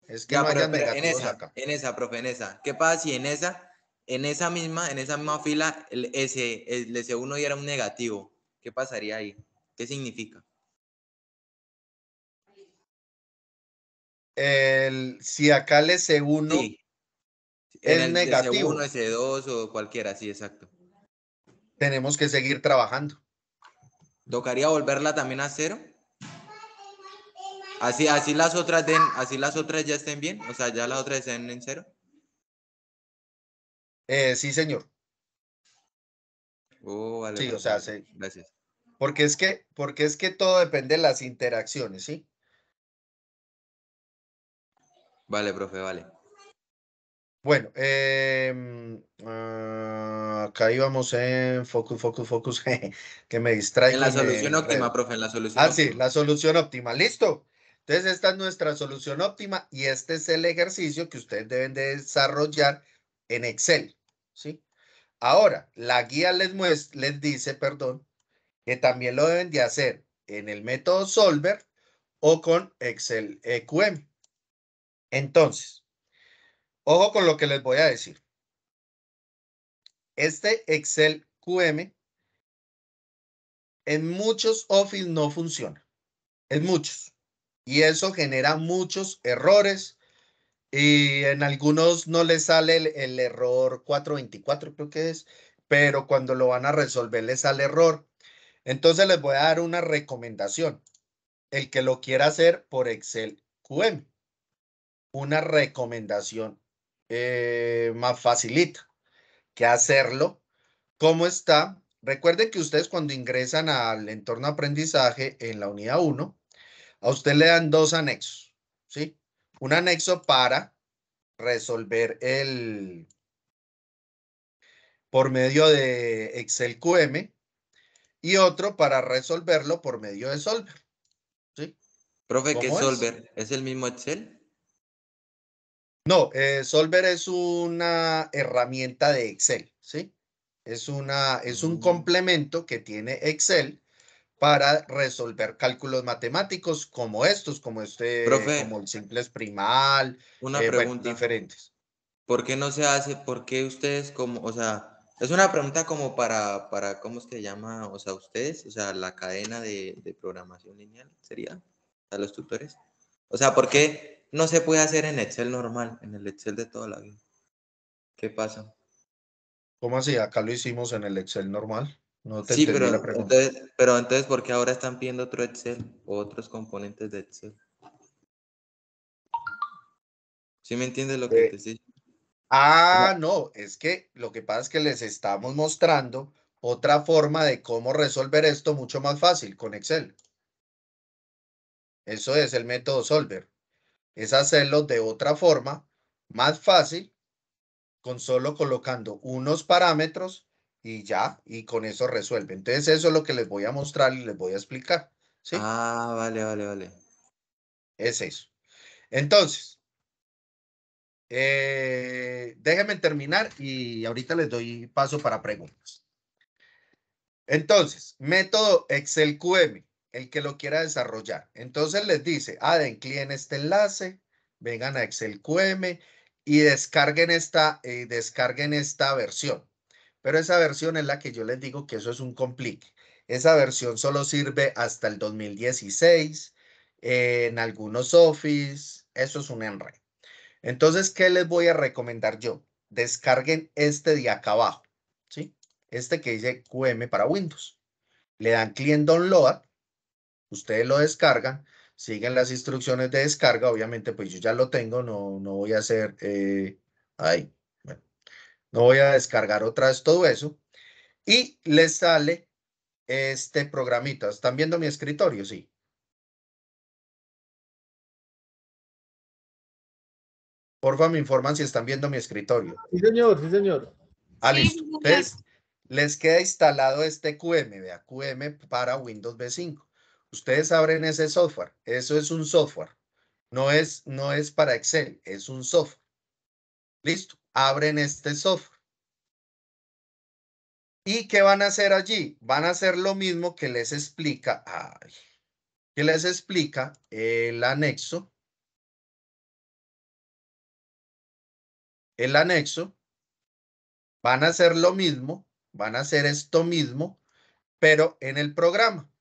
Es que Ya, no hayan pero negativos acá. profe, en esa. ¿Qué pasa si en esa misma fila, el S1 diera un negativo? ¿Qué pasaría ahí? ¿Qué significa? Si acá el S1 Sí, en es el S1, negativo, S2 o cualquiera, sí, exacto. tenemos que seguir trabajando. ¿Tocaría volverla también a 0? Así las otras ya estén bien, o sea, ya las otras estén en 0. Sí, señor. Vale, Sí, o profe, sea, vale. Gracias. porque es que todo depende de las interacciones, ¿sí? Vale, profe, vale. Bueno, acá íbamos en focus, que me En distraigo la y me solución óptima, enredo. profe, en la solución Ah, sí, óptima. la solución óptima, ¿listo? Entonces, esta es nuestra solución óptima y este es el ejercicio que ustedes deben de desarrollar en Excel, ¿sí? Ahora, la guía les dice, perdón, que también lo deben de hacer en el método Solver o con Excel EQM. Entonces, ojo con lo que les voy a decir. Este Excel QM en muchos Office no funciona, en muchos. Y eso genera muchos errores y en algunos no les sale el error 424, creo que es, pero cuando lo van a resolver les sale error. Entonces les voy a dar una recomendación. El que lo quiera hacer por Excel QM, una recomendación más facilita que hacerlo. ¿Cómo está? Recuerden que ustedes cuando ingresan al entorno de aprendizaje en la unidad 1, a usted le dan dos anexos, ¿sí? Un anexo para resolver por medio de Excel QM y otro para resolverlo por medio de Solver, ¿sí? Profe, ¿qué es ¿Cómo es? Solver? ¿Es el mismo Excel? No, Solver es una herramienta de Excel, ¿sí? Es un Mm. complemento que tiene Excel para resolver cálculos matemáticos como estos, Profe, como el simple exprimal, una bueno, pregunta. diferentes. ¿Por qué no se hace? ¿Por qué ustedes como, o sea, es una pregunta como ¿cómo es que se llama? O sea, ustedes, o sea, la cadena de programación lineal sería, a los tutores. O sea, ¿por qué no se puede hacer en Excel normal, en el Excel de toda la vida? ¿Qué pasa? ¿Cómo así? Acá lo hicimos en el Excel normal. No te Sí, entendí la pregunta. pero entonces, ¿por qué ahora están pidiendo otro Excel o otros componentes de Excel? ¿Sí me entiendes lo que Eh, te estoy no, es que lo que pasa es que les estamos mostrando otra forma de cómo resolver esto mucho más fácil con Excel. Eso es el método Solver. Es hacerlo de otra forma más fácil con solo colocando unos parámetros y ya, y con eso resuelve. Entonces eso es lo que les voy a mostrar y les voy a explicar, ¿sí? Ah, vale, vale, vale. Es eso. Entonces, déjenme terminar y ahorita les doy paso para preguntas. Entonces, método Excel QM, el que lo quiera desarrollar. Entonces les dice, den clic en este enlace, vengan a Excel QM y descarguen esta versión. Pero esa versión es la que yo les digo que eso es un complique. Esa versión solo sirve hasta el 2016, en algunos Office, eso es un enredo. Entonces, ¿qué les voy a recomendar yo? Descarguen este de acá abajo, ¿sí? Este que dice QM para Windows. Le dan clic en Download, ustedes lo descargan, siguen las instrucciones de descarga, obviamente pues yo ya lo tengo, no voy a hacer, bueno, no voy a descargar otra vez todo eso, y les sale este programita. ¿Están viendo mi escritorio? Sí. Porfa, me informan si están viendo mi escritorio. Sí, señor, sí, señor. Sí, Listo. sí, señor. Entonces, les queda instalado este QM, vea, QM para Windows V5. Ustedes abren ese software. Eso es un software. No es para Excel, es un software. Listo. Abren este software. ¿Y qué van a hacer allí? Van a hacer lo mismo que les explica, el anexo. El anexo. Van a hacer lo mismo, van a hacer esto mismo, pero en el programa.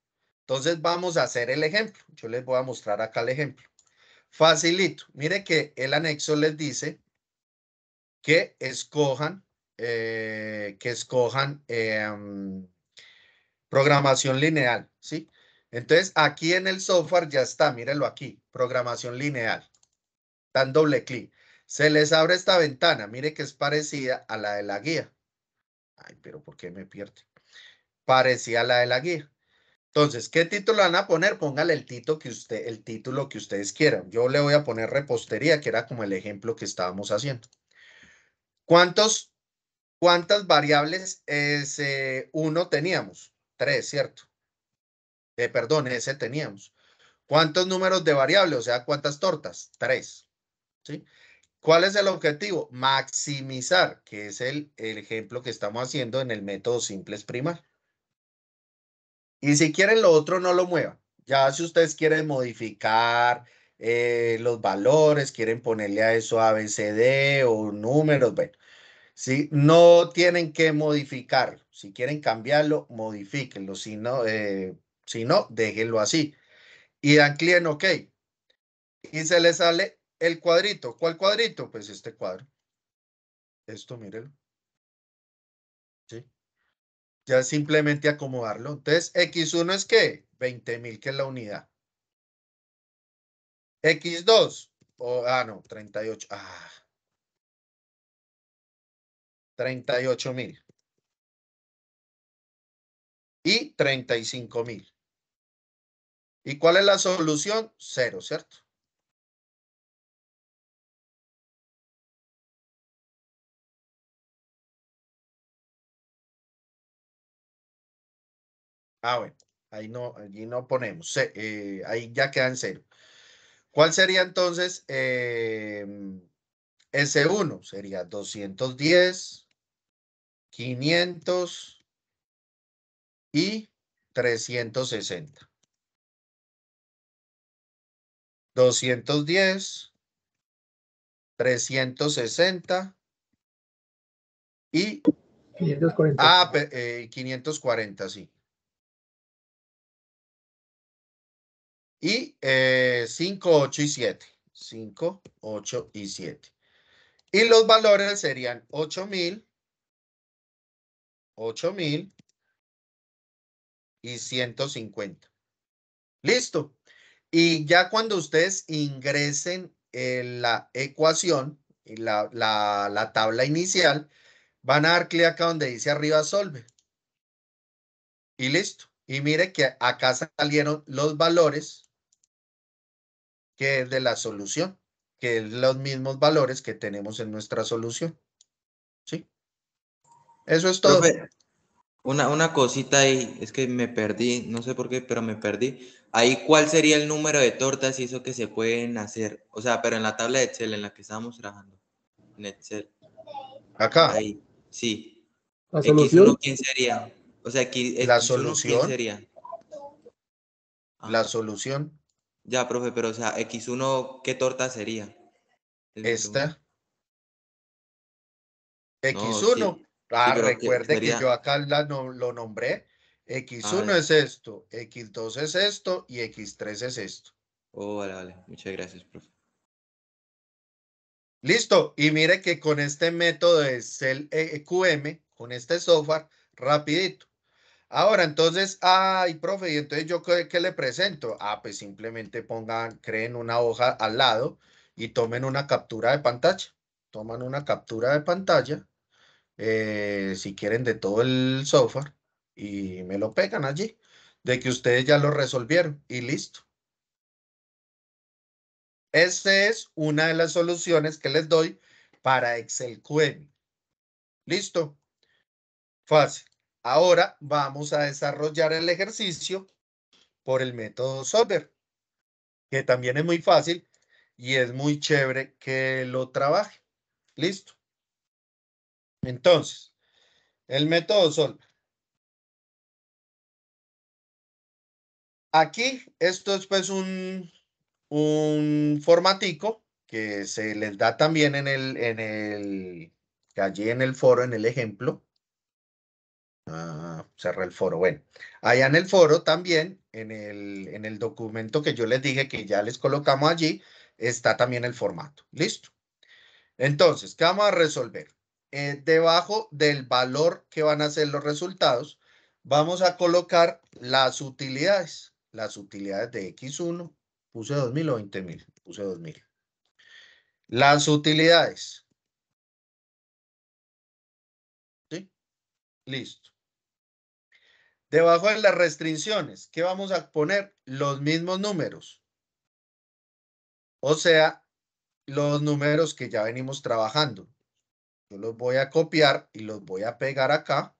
Entonces vamos a hacer el ejemplo. Yo les voy a mostrar acá el ejemplo. Facilito. Mire que el anexo les dice que escojan programación lineal, ¿sí? Entonces aquí en el software ya está, mírenlo aquí, programación lineal. Dan doble clic. Se les abre esta ventana, mire que es parecida a la de la guía. Ay, pero ¿por qué me pierde? Parecida a la de la guía. Entonces, ¿qué título van a poner? Póngale el título que ustedes quieran. Yo le voy a poner repostería, que era como el ejemplo que estábamos haciendo. ¿Cuántas variables S1 teníamos? 3, ¿cierto? Perdón, S teníamos. ¿Cuántos números de variables? O sea, ¿cuántas tortas? 3. ¿Sí? ¿Cuál es el objetivo? Maximizar, que es el ejemplo que estamos haciendo en el método simples primar. Y si quieren lo otro, no lo muevan. Ya si ustedes quieren modificar los valores, quieren ponerle a eso ABCD o números, bueno, si no tienen que modificarlo. Si quieren cambiarlo, modifíquenlo. Si no, déjenlo así. Y dan clic en OK. Y se les sale el cuadrito. ¿Cuál cuadrito? Pues este cuadro. Esto, mírenlo. ¿Sí? Ya es simplemente acomodarlo. Entonces, X1 es ¿qué? 20.000, que es la unidad. X2. No, 38. 38.000. Y 35.000. ¿Y cuál es la solución? 0, ¿cierto? Bueno, allí no ponemos. Ahí ya queda en 0. ¿Cuál sería entonces? S1 sería 210, 500 y 360. 210, 360 y 540. 540, sí. Y 5, 8 y 7. 5, 8 y 7. Y los valores serían 8.000, 8.000 y 150. Listo. Y ya cuando ustedes ingresen en la ecuación, en la tabla inicial, van a dar clic acá donde dice arriba solve. Y listo. Y mire que acá salieron los valores que es de la solución, que es los mismos valores que tenemos en nuestra solución. ¿Sí? Eso es todo. Profe, una cosita ahí, es que me perdí, no sé por qué, pero me perdí. Ahí, ¿cuál sería el número de tortas y eso que se pueden hacer? O sea, pero en la tabla de Excel en la que estábamos trabajando. En Excel. Acá, Ahí, sí. La X1, solución, ¿quién sería? O sea, la X1, ¿quién solución, sería? la Ajá. solución, Ya, profe, pero o sea, X1, ¿qué torta sería? Es mi pregunta. esta, No, X1. sí. Sí, pero ¿qué Recuerde que yo sería? acá lo nombré. Ah, X1 ya. es esto, X2 es esto y X3 es esto. Oh, vale, vale. Muchas gracias, profe. Listo. Y mire que con este método de Cell QM, con este software, rapidito. Ahora, entonces, profe, y entonces yo qué le presento. Pues simplemente creen una hoja al lado y tomen una captura de pantalla. Toman una captura de pantalla, si quieren, de todo el software y me lo pegan allí, de que ustedes ya lo resolvieron y listo. Esta es una de las soluciones que les doy para Excel QM. Listo. Fácil. Ahora vamos a desarrollar el ejercicio por el método Solver, que también es muy fácil y es muy chévere que lo trabaje. Listo. Entonces, el método Solver. Aquí, esto es pues un formatico que se les da también allí en el foro, en el ejemplo. Cerré el foro. Bueno, allá en el foro también, en el documento que yo les dije que ya les colocamos allí, está también el formato. Listo. Entonces, ¿qué vamos a resolver? Debajo del valor que van a ser los resultados, vamos a colocar las utilidades. Las utilidades de X1, puse 2.000 o 20.000, puse 2.000. Las utilidades. ¿Sí? Listo. Debajo de las restricciones, ¿qué vamos a poner? Los mismos números. O sea, los números que ya venimos trabajando. Yo los voy a copiar y los voy a pegar acá.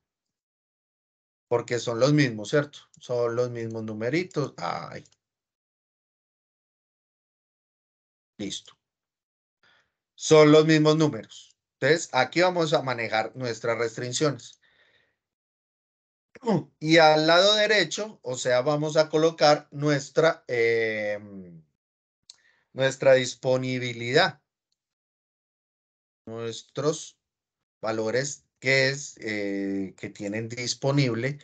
Porque son los mismos, ¿cierto? Son los mismos numeritos. Ay. Listo. Son los mismos números. Entonces, aquí vamos a manejar nuestras restricciones. Y al lado derecho, o sea, vamos a colocar nuestra disponibilidad. Nuestros valores que tienen disponible,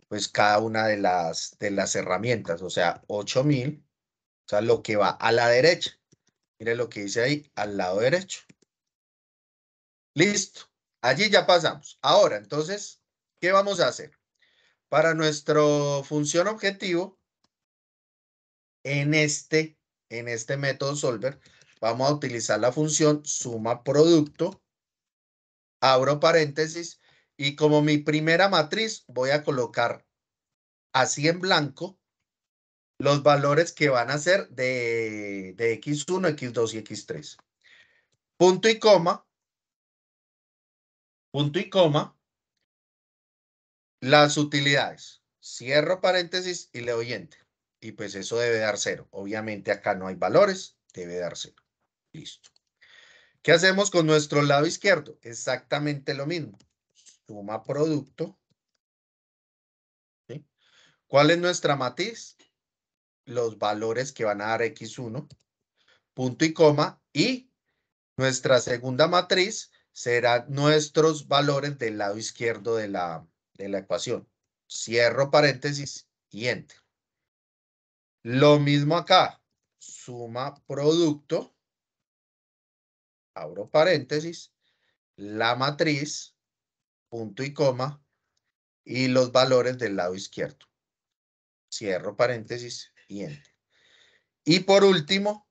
pues cada una de las herramientas. O sea, 8.000, o sea, lo que va a la derecha. Mire lo que dice ahí, al lado derecho. Listo. Allí ya pasamos. Ahora, entonces, ¿qué vamos a hacer? Para nuestra función objetivo, en este método solver, vamos a utilizar la función suma producto, abro paréntesis, y como mi primera matriz voy a colocar así en blanco los valores que van a ser de X1, X2 y X3. Punto y coma, las utilidades. Cierro paréntesis y le doy enter. Y pues eso debe dar 0. Obviamente acá no hay valores, debe dar 0. Listo. ¿Qué hacemos con nuestro lado izquierdo? Exactamente lo mismo. Suma producto. ¿Sí? ¿Cuál es nuestra matriz? Los valores que van a dar X1, punto y coma, y nuestra segunda matriz serán nuestros valores del lado izquierdo de la ecuación. Cierro paréntesis y enter. Lo mismo acá, suma producto, abro paréntesis, la matriz, punto y coma, y los valores del lado izquierdo. Cierro paréntesis y enter. Y por último,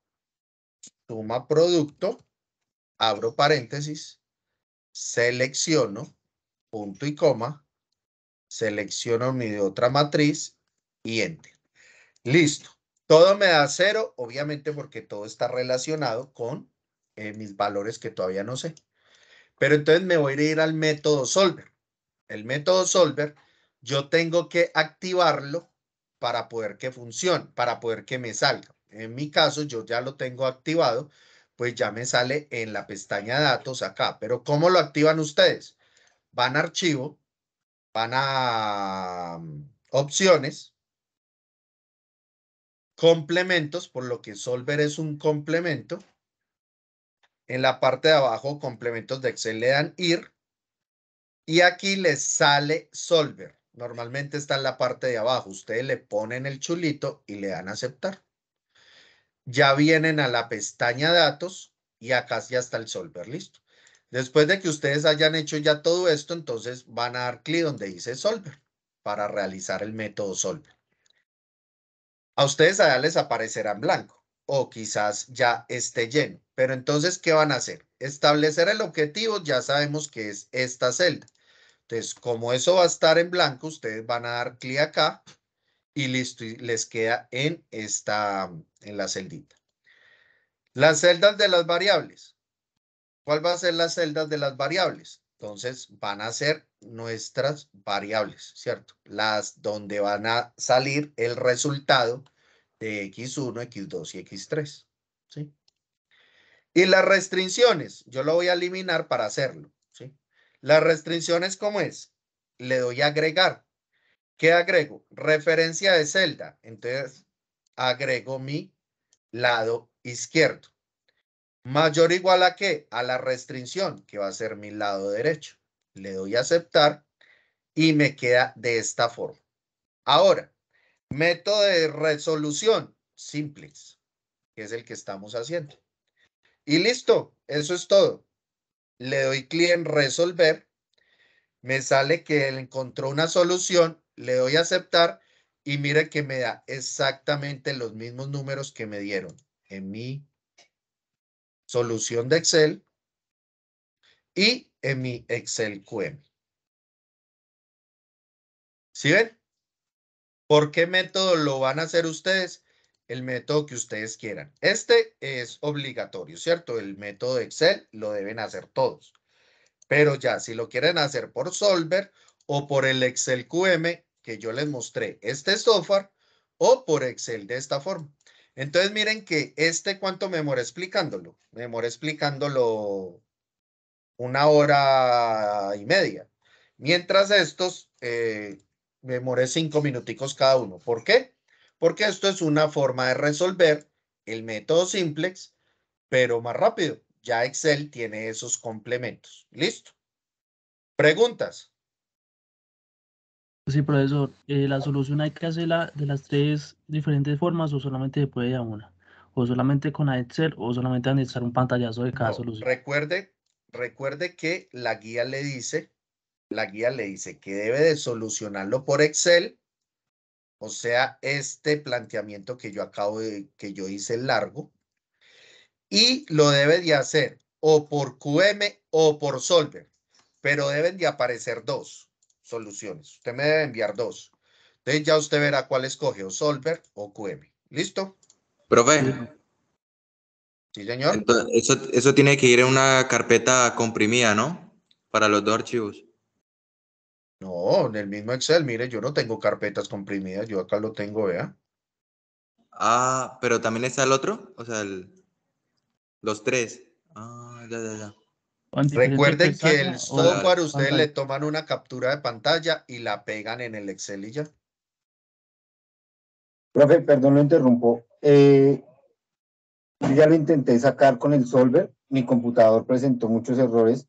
suma producto, abro paréntesis, selecciono, punto y coma, selecciono mi otra matriz y enter. Listo. Todo me da 0, obviamente porque todo está relacionado con mis valores que todavía no sé. Pero entonces me voy a ir al método solver. El método solver, yo tengo que activarlo para poder que funcione, para poder que me salga. En mi caso, yo ya lo tengo activado, pues ya me sale en la pestaña datos acá. Pero ¿cómo lo activan ustedes? Van a archivo, van a opciones, complementos, por lo que solver es un complemento. En la parte de abajo, complementos de Excel, le dan ir. Y aquí les sale solver. Normalmente está en la parte de abajo. Ustedes le ponen el chulito y le dan a aceptar. Ya vienen a la pestaña datos y acá ya está el solver, listo. Después de que ustedes hayan hecho ya todo esto, entonces van a dar clic donde dice solver para realizar el método solver. A ustedes allá les aparecerá en blanco o quizás ya esté lleno. Pero entonces, ¿qué van a hacer? Establecer el objetivo, ya sabemos que es esta celda. Entonces, como eso va a estar en blanco, ustedes van a dar clic acá y listo, y les queda en la celdita. Las celdas de las variables. ¿Cuál va a ser las celdas de las variables? Entonces, van a ser nuestras variables, ¿cierto? Las donde van a salir el resultado de X1, X2 y X3, ¿sí? Y las restricciones, yo lo voy a eliminar para hacerlo, ¿sí? Las restricciones, ¿cómo es? Le doy a agregar. ¿Qué agrego? Referencia de celda. Entonces, agrego mi lado izquierdo. ¿Mayor o igual a qué? A la restricción, que va a ser mi lado derecho. Le doy a aceptar y me queda de esta forma. Ahora, método de resolución, simples, que es el que estamos haciendo. Y listo, eso es todo. Le doy clic en resolver. Me sale que él encontró una solución, le doy a aceptar y mire que me da exactamente los mismos números que me dieron en mi solución de Excel y en mi Excel QM. ¿Sí ven? ¿Por qué método lo van a hacer ustedes? El método que ustedes quieran. Este es obligatorio, ¿cierto? El método de Excel lo deben hacer todos. Pero ya, si lo quieren hacer por Solver o por el Excel QM que yo les mostré, este software, o por Excel de esta forma. Entonces miren que ¿cuánto me demoré explicándolo? Me demoré explicándolo 1 hora y media. Mientras estos me demoré 5 minuticos cada uno. ¿Por qué? Porque esto es una forma de resolver el método simplex, pero más rápido. Ya Excel tiene esos complementos. ¿Listo? ¿Preguntas? Sí, profesor, ¿la solución hay que hacerla de las 3 diferentes formas o solamente se puede a una? ¿O solamente con Excel o solamente anexar un pantallazo de cada No, solución? recuerde que la guía le dice que debe de solucionarlo por Excel, o sea, este planteamiento que que yo hice largo, y lo debe de hacer o por QM o por Solver, pero deben de aparecer 2 soluciones. Usted me debe enviar 2. Entonces ya usted verá cuál escoge, o Solver o QM. ¿Listo? Profe, Sí, Sí, señor. entonces, eso tiene que ir en una carpeta comprimida, ¿no? Para los dos archivos. No, en el mismo Excel, mire, yo no tengo carpetas comprimidas, yo acá lo tengo, vea. Ah, pero también está el otro, o sea, los 3. Ah, ya. o en diferente Recuerden que el pestaña o Vale, vale. software ustedes pantalla. le toman una captura de pantalla y la pegan en el Excel y ya. Profe, perdón, lo interrumpo. Yo ya lo intenté sacar con el Solver, mi computador presentó muchos errores,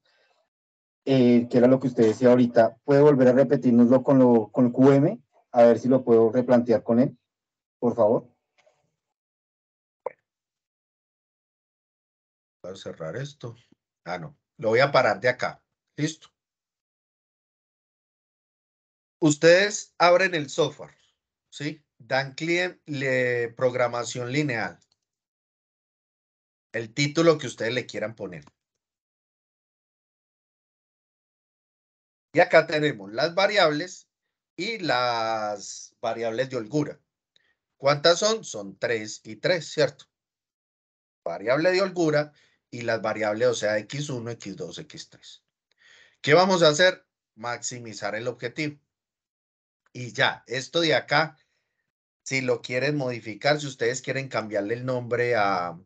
que era lo que usted decía ahorita. ¿Puede volver a repetirnoslo con QM? A ver si lo puedo replantear con él, por favor. Voy a cerrar esto. Ah, no. Lo voy a parar de acá. Listo. Ustedes abren el software, ¿sí? Dan clic en programación lineal. El título que ustedes le quieran poner. Y acá tenemos las variables y las variables de holgura. ¿Cuántas son? Son 3 y 3, ¿cierto? Variable de holgura y las variables, o sea, x1, x2, x3. ¿Qué vamos a hacer? Maximizar el objetivo. Y ya, esto de acá, si lo quieren modificar, si ustedes quieren cambiarle el nombre a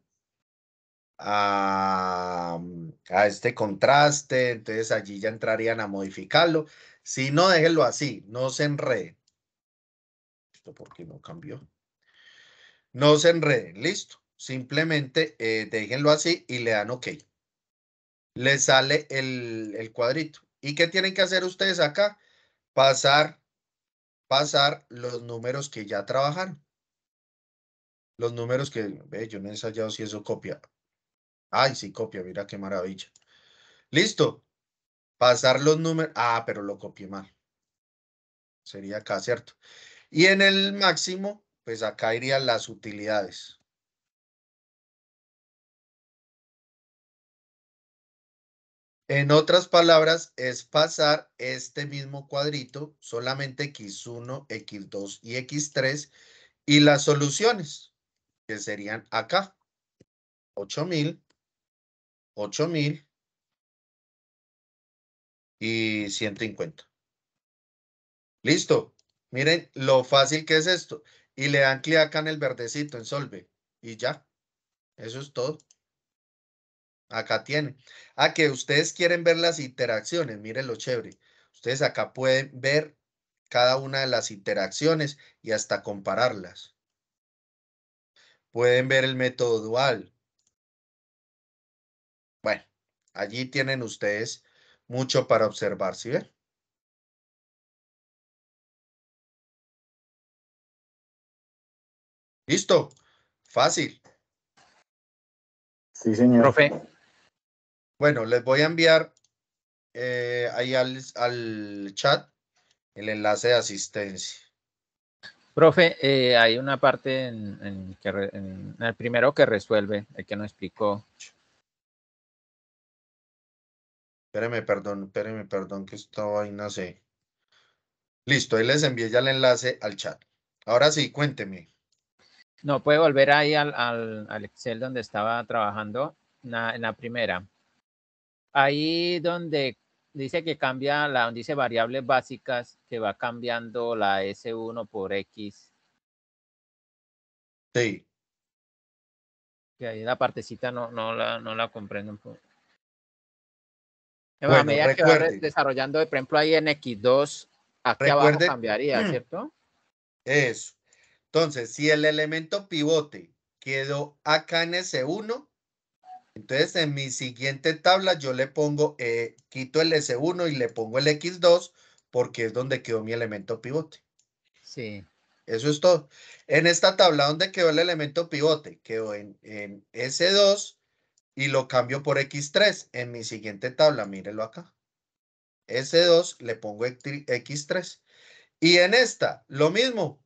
este contraste, entonces allí ya entrarían a modificarlo. Si no, déjenlo así, no se enreden. ¿Esto por qué no cambió? No se enreden, listo. Simplemente déjenlo así y le dan OK. Les sale el cuadrito. ¿Y qué tienen que hacer ustedes acá? Pasar los números que ya trabajaron. Los números que, ve, yo no he ensayado si eso copia. Ay, sí copia, mira qué maravilla. Listo. Pasar los números. Ah, pero lo copié mal. Sería acá, ¿cierto? Y en el máximo, pues acá irían las utilidades. En otras palabras, es pasar este mismo cuadrito, solamente X1, X2 y X3, y las soluciones, que serían acá, 8.000, 8.000 y 150. Listo. Miren lo fácil que es esto. Y le dan clic acá en el verdecito, en Solve. Y ya. Eso es todo. Acá tienen. Ah, que ustedes quieren ver las interacciones. Miren lo chévere. Ustedes acá pueden ver cada una de las interacciones y hasta compararlas. Pueden ver el método dual. Bueno, allí tienen ustedes mucho para observar, ¿sí ven? ¿Listo? Fácil. Sí, señor. Profe, Bueno, les voy a enviar ahí al chat el enlace de asistencia. profe, hay una parte en el primero que resuelve, el que nos explicó. Espéreme, perdón, que esta vaina se... Listo, ahí les envié ya el enlace al chat. Ahora sí, cuénteme. No, puede volver ahí al Excel donde estaba trabajando en la primera. Ahí donde dice que cambia, donde dice variables básicas, que va cambiando la S1 por X. Sí. Que ahí la partecita no la comprendo un poco. A Bueno, medida que va recuerde. desarrollando, por ejemplo, ahí en X2, aquí abajo Recuerde cambiaría, ¿cierto? eso. Entonces, si el elemento pivote quedó acá en S1, entonces en mi siguiente tabla yo le pongo, quito el S1 y le pongo el X2 porque es donde quedó mi elemento pivote. Sí. Eso es todo. En esta tabla, ¿dónde quedó el elemento pivote? Quedó en S2 y lo cambio por X3. En mi siguiente tabla, mírelo acá. S2 le pongo X3. Y en esta, lo mismo.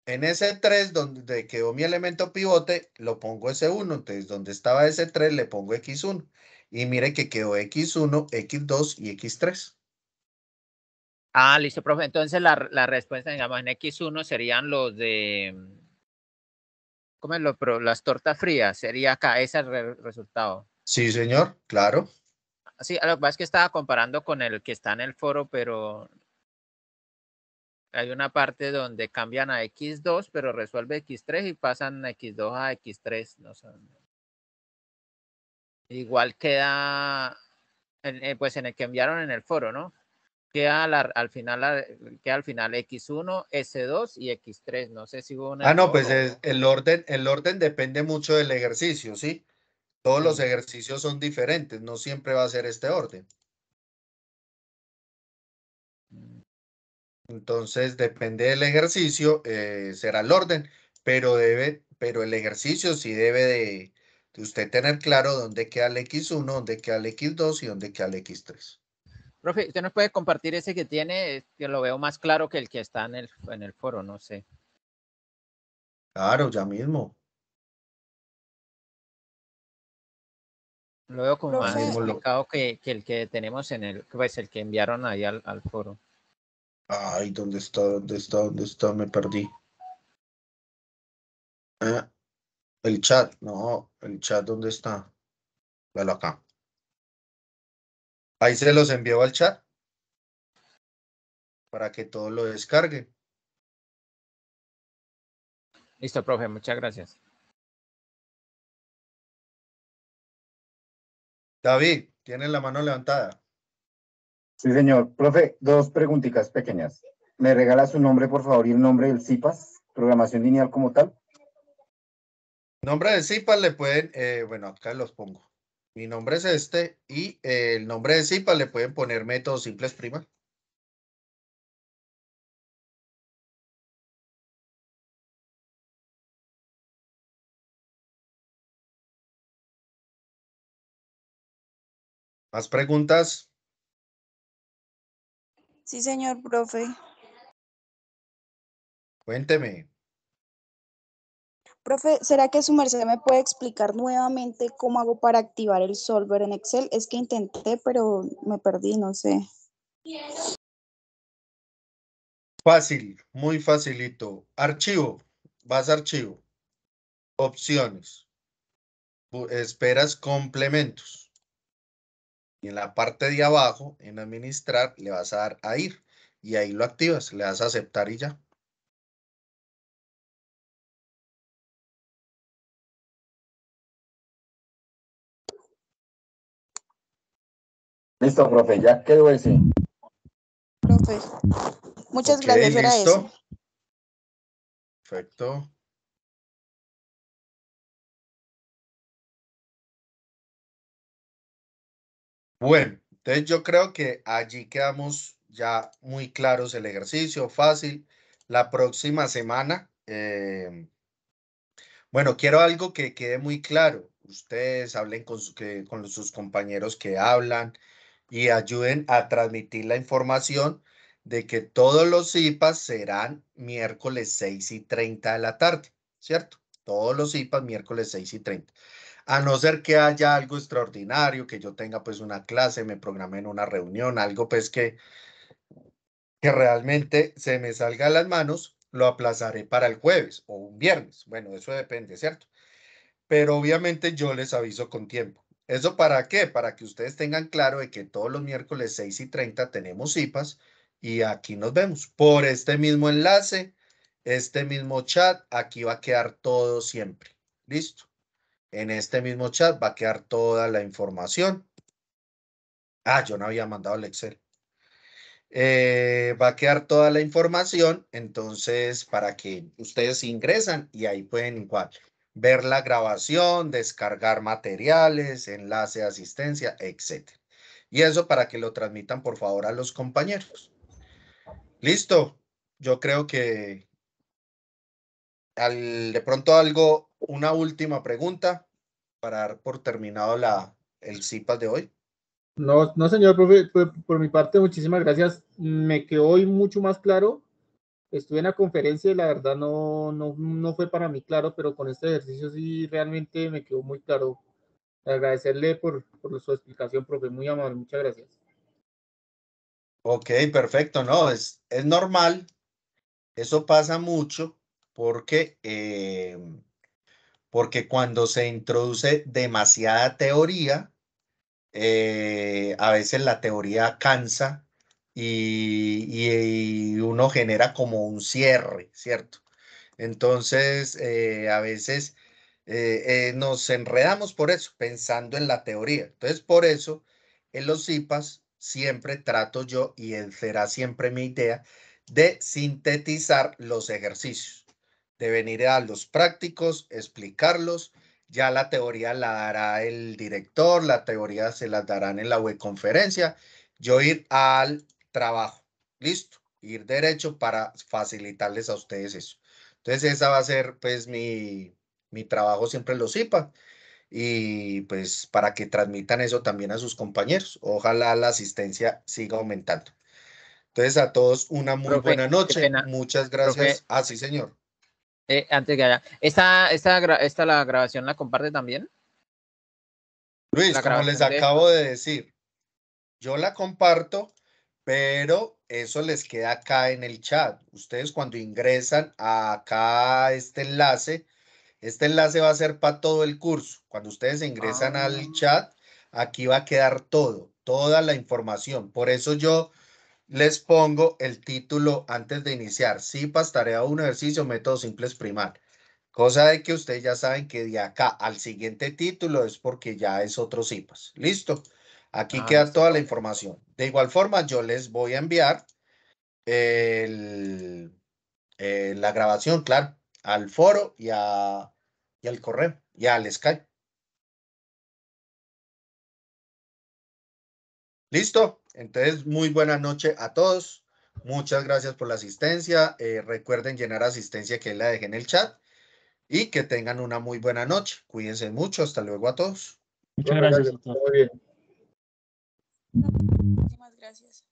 En S3, donde quedó mi elemento pivote, lo pongo S1. Entonces, donde estaba S3, le pongo X1. Y mire que quedó X1, X2 y X3. Ah, listo, profe. Entonces la respuesta, digamos, en X1 serían los de, ¿cómo es las tortas frías? Sería acá, ese es el resultado. Sí, señor, claro. Sí, lo que pasa es que estaba comparando con el que está en el foro, pero hay una parte donde cambian a X2, pero resuelve X3 y pasan X2 a X3. No sé. Igual queda, pues en el que enviaron en el foro, ¿no? Queda al final X1, S2 y X3. No sé si hubo un Ah, no, error pues o... el orden depende mucho del ejercicio, ¿sí? Todos los Sí. ejercicios son diferentes, no siempre va a ser este orden. Entonces, depende del ejercicio, será el orden, pero el ejercicio sí debe de usted tener claro dónde queda el X1, dónde queda el X2 y dónde queda el X3. Profe, ¿usted nos puede compartir ese que tiene? Que lo veo más claro que el que está en el foro, no sé. Claro, ya mismo. Lo veo como más Profe, explicado que el que tenemos pues el que enviaron ahí al foro. Ay, ¿dónde está? ¿Dónde está? ¿Dónde está? Me perdí. Ah, el chat, no, el chat, ¿dónde está? Véalo acá. Ahí se los envió al chat para que todo lo descargue. Listo, profe, muchas gracias. David, tiene la mano levantada. Sí, señor. Profe, dos preguntitas pequeñas. ¿Me regala su nombre, por favor, y el nombre del CIPAS, programación lineal como tal? Nombre de CIPAS le pueden, bueno, acá los pongo. Mi nombre es este y el nombre de CIPAS le pueden poner métodos simples prima. ¿Más preguntas? sí, señor profe. Cuénteme. Profe, ¿será que su merced me puede explicar nuevamente cómo hago para activar el solver en Excel? Es que intenté, pero me perdí, no sé. Fácil, muy facilito. Archivo, vas a archivo. Opciones. Esperas complementos. Y en la parte de abajo, en administrar, le vas a dar a ir. Y ahí lo activas, le das a aceptar y ya. Listo, profe, ya quedó ese. Profe, muchas Ok, gracias, era eso. listo. Perfecto. Bueno, entonces yo creo que allí quedamos ya muy claros el ejercicio, fácil. La próxima semana, bueno, quiero algo que quede muy claro. Ustedes hablen con sus compañeros que hablan y ayuden a transmitir la información de que todos los IPAs serán miércoles 6:30 de la tarde, ¿cierto? Todos los IPAs miércoles 6:30. A no ser que haya algo extraordinario, que yo tenga pues una clase, me programé en una reunión, algo pues que realmente se me salga a las manos, lo aplazaré para el jueves o un viernes. Bueno, eso depende, ¿cierto? Pero obviamente yo les aviso con tiempo. ¿Eso para qué? Para que ustedes tengan claro de que todos los miércoles 6:30 tenemos cipas y aquí nos vemos por este mismo enlace, este mismo chat. Aquí va a quedar todo siempre. ¿Listo? En este mismo chat va a quedar toda la información. Ah, yo no había mandado el Excel. Va a quedar toda la información, entonces, para que ustedes ingresan y ahí pueden igual ver la grabación, descargar materiales, enlace de asistencia, etc. Y eso para que lo transmitan, por favor, a los compañeros. Listo. Yo creo que de pronto una última pregunta para dar por terminado el CIPAS de hoy. No, no, señor profe, por mi parte, muchísimas gracias. Me quedó hoy mucho más claro. Estuve en la conferencia y la verdad no fue para mí claro, pero con este ejercicio sí realmente me quedó muy claro. Agradecerle por su explicación, profe, muy amable, muchas gracias. Ok, perfecto, no, es normal. Eso pasa mucho porque, porque cuando se introduce demasiada teoría, a veces la teoría cansa y uno genera como un cierre, ¿cierto? Entonces, a veces nos enredamos por eso, pensando en la teoría. Entonces, por eso, en los CIPAS siempre trato yo, y será siempre mi idea, de sintetizar los ejercicios, de venir a los prácticos, explicarlos. Ya la teoría la dará el director, la teoría se las darán en la webconferencia. Yo ir al trabajo, listo, ir derecho para facilitarles a ustedes eso. Entonces esa va a ser pues mi trabajo siempre en los IPA y pues para que transmitan eso también a sus compañeros. Ojalá la asistencia siga aumentando. Entonces a todos una muy Profe, buena qué noche. pena. Muchas Profe, gracias. Ah, sí, señor. Antes que haya, ¿esta la grabación la comparte también? Luis, La como les grabación de acabo esto. de decir, yo la comparto, pero eso les queda acá en el chat. Ustedes cuando ingresan acá a este enlace va a ser para todo el curso. Cuando ustedes ingresan al chat, aquí va a quedar toda la información. Por eso yo les pongo el título antes de iniciar. CIPAS, tarea 1, ejercicio, método simples primar. Cosa de que ustedes ya saben que de acá al siguiente título es porque ya es otro CIPAS. ¿Listo? Aquí queda Listo, toda la profe. información. De igual forma, yo les voy a enviar la grabación, claro, al foro y al correo y al Skype. ¿Listo? Entonces, muy buena noche a todos. Muchas gracias por la asistencia. Recuerden llenar asistencia que la dejé en el chat y que tengan una muy buena noche. Cuídense mucho. Hasta luego a todos. Muchas gracias a todos. Muy bien. Muchísimas gracias.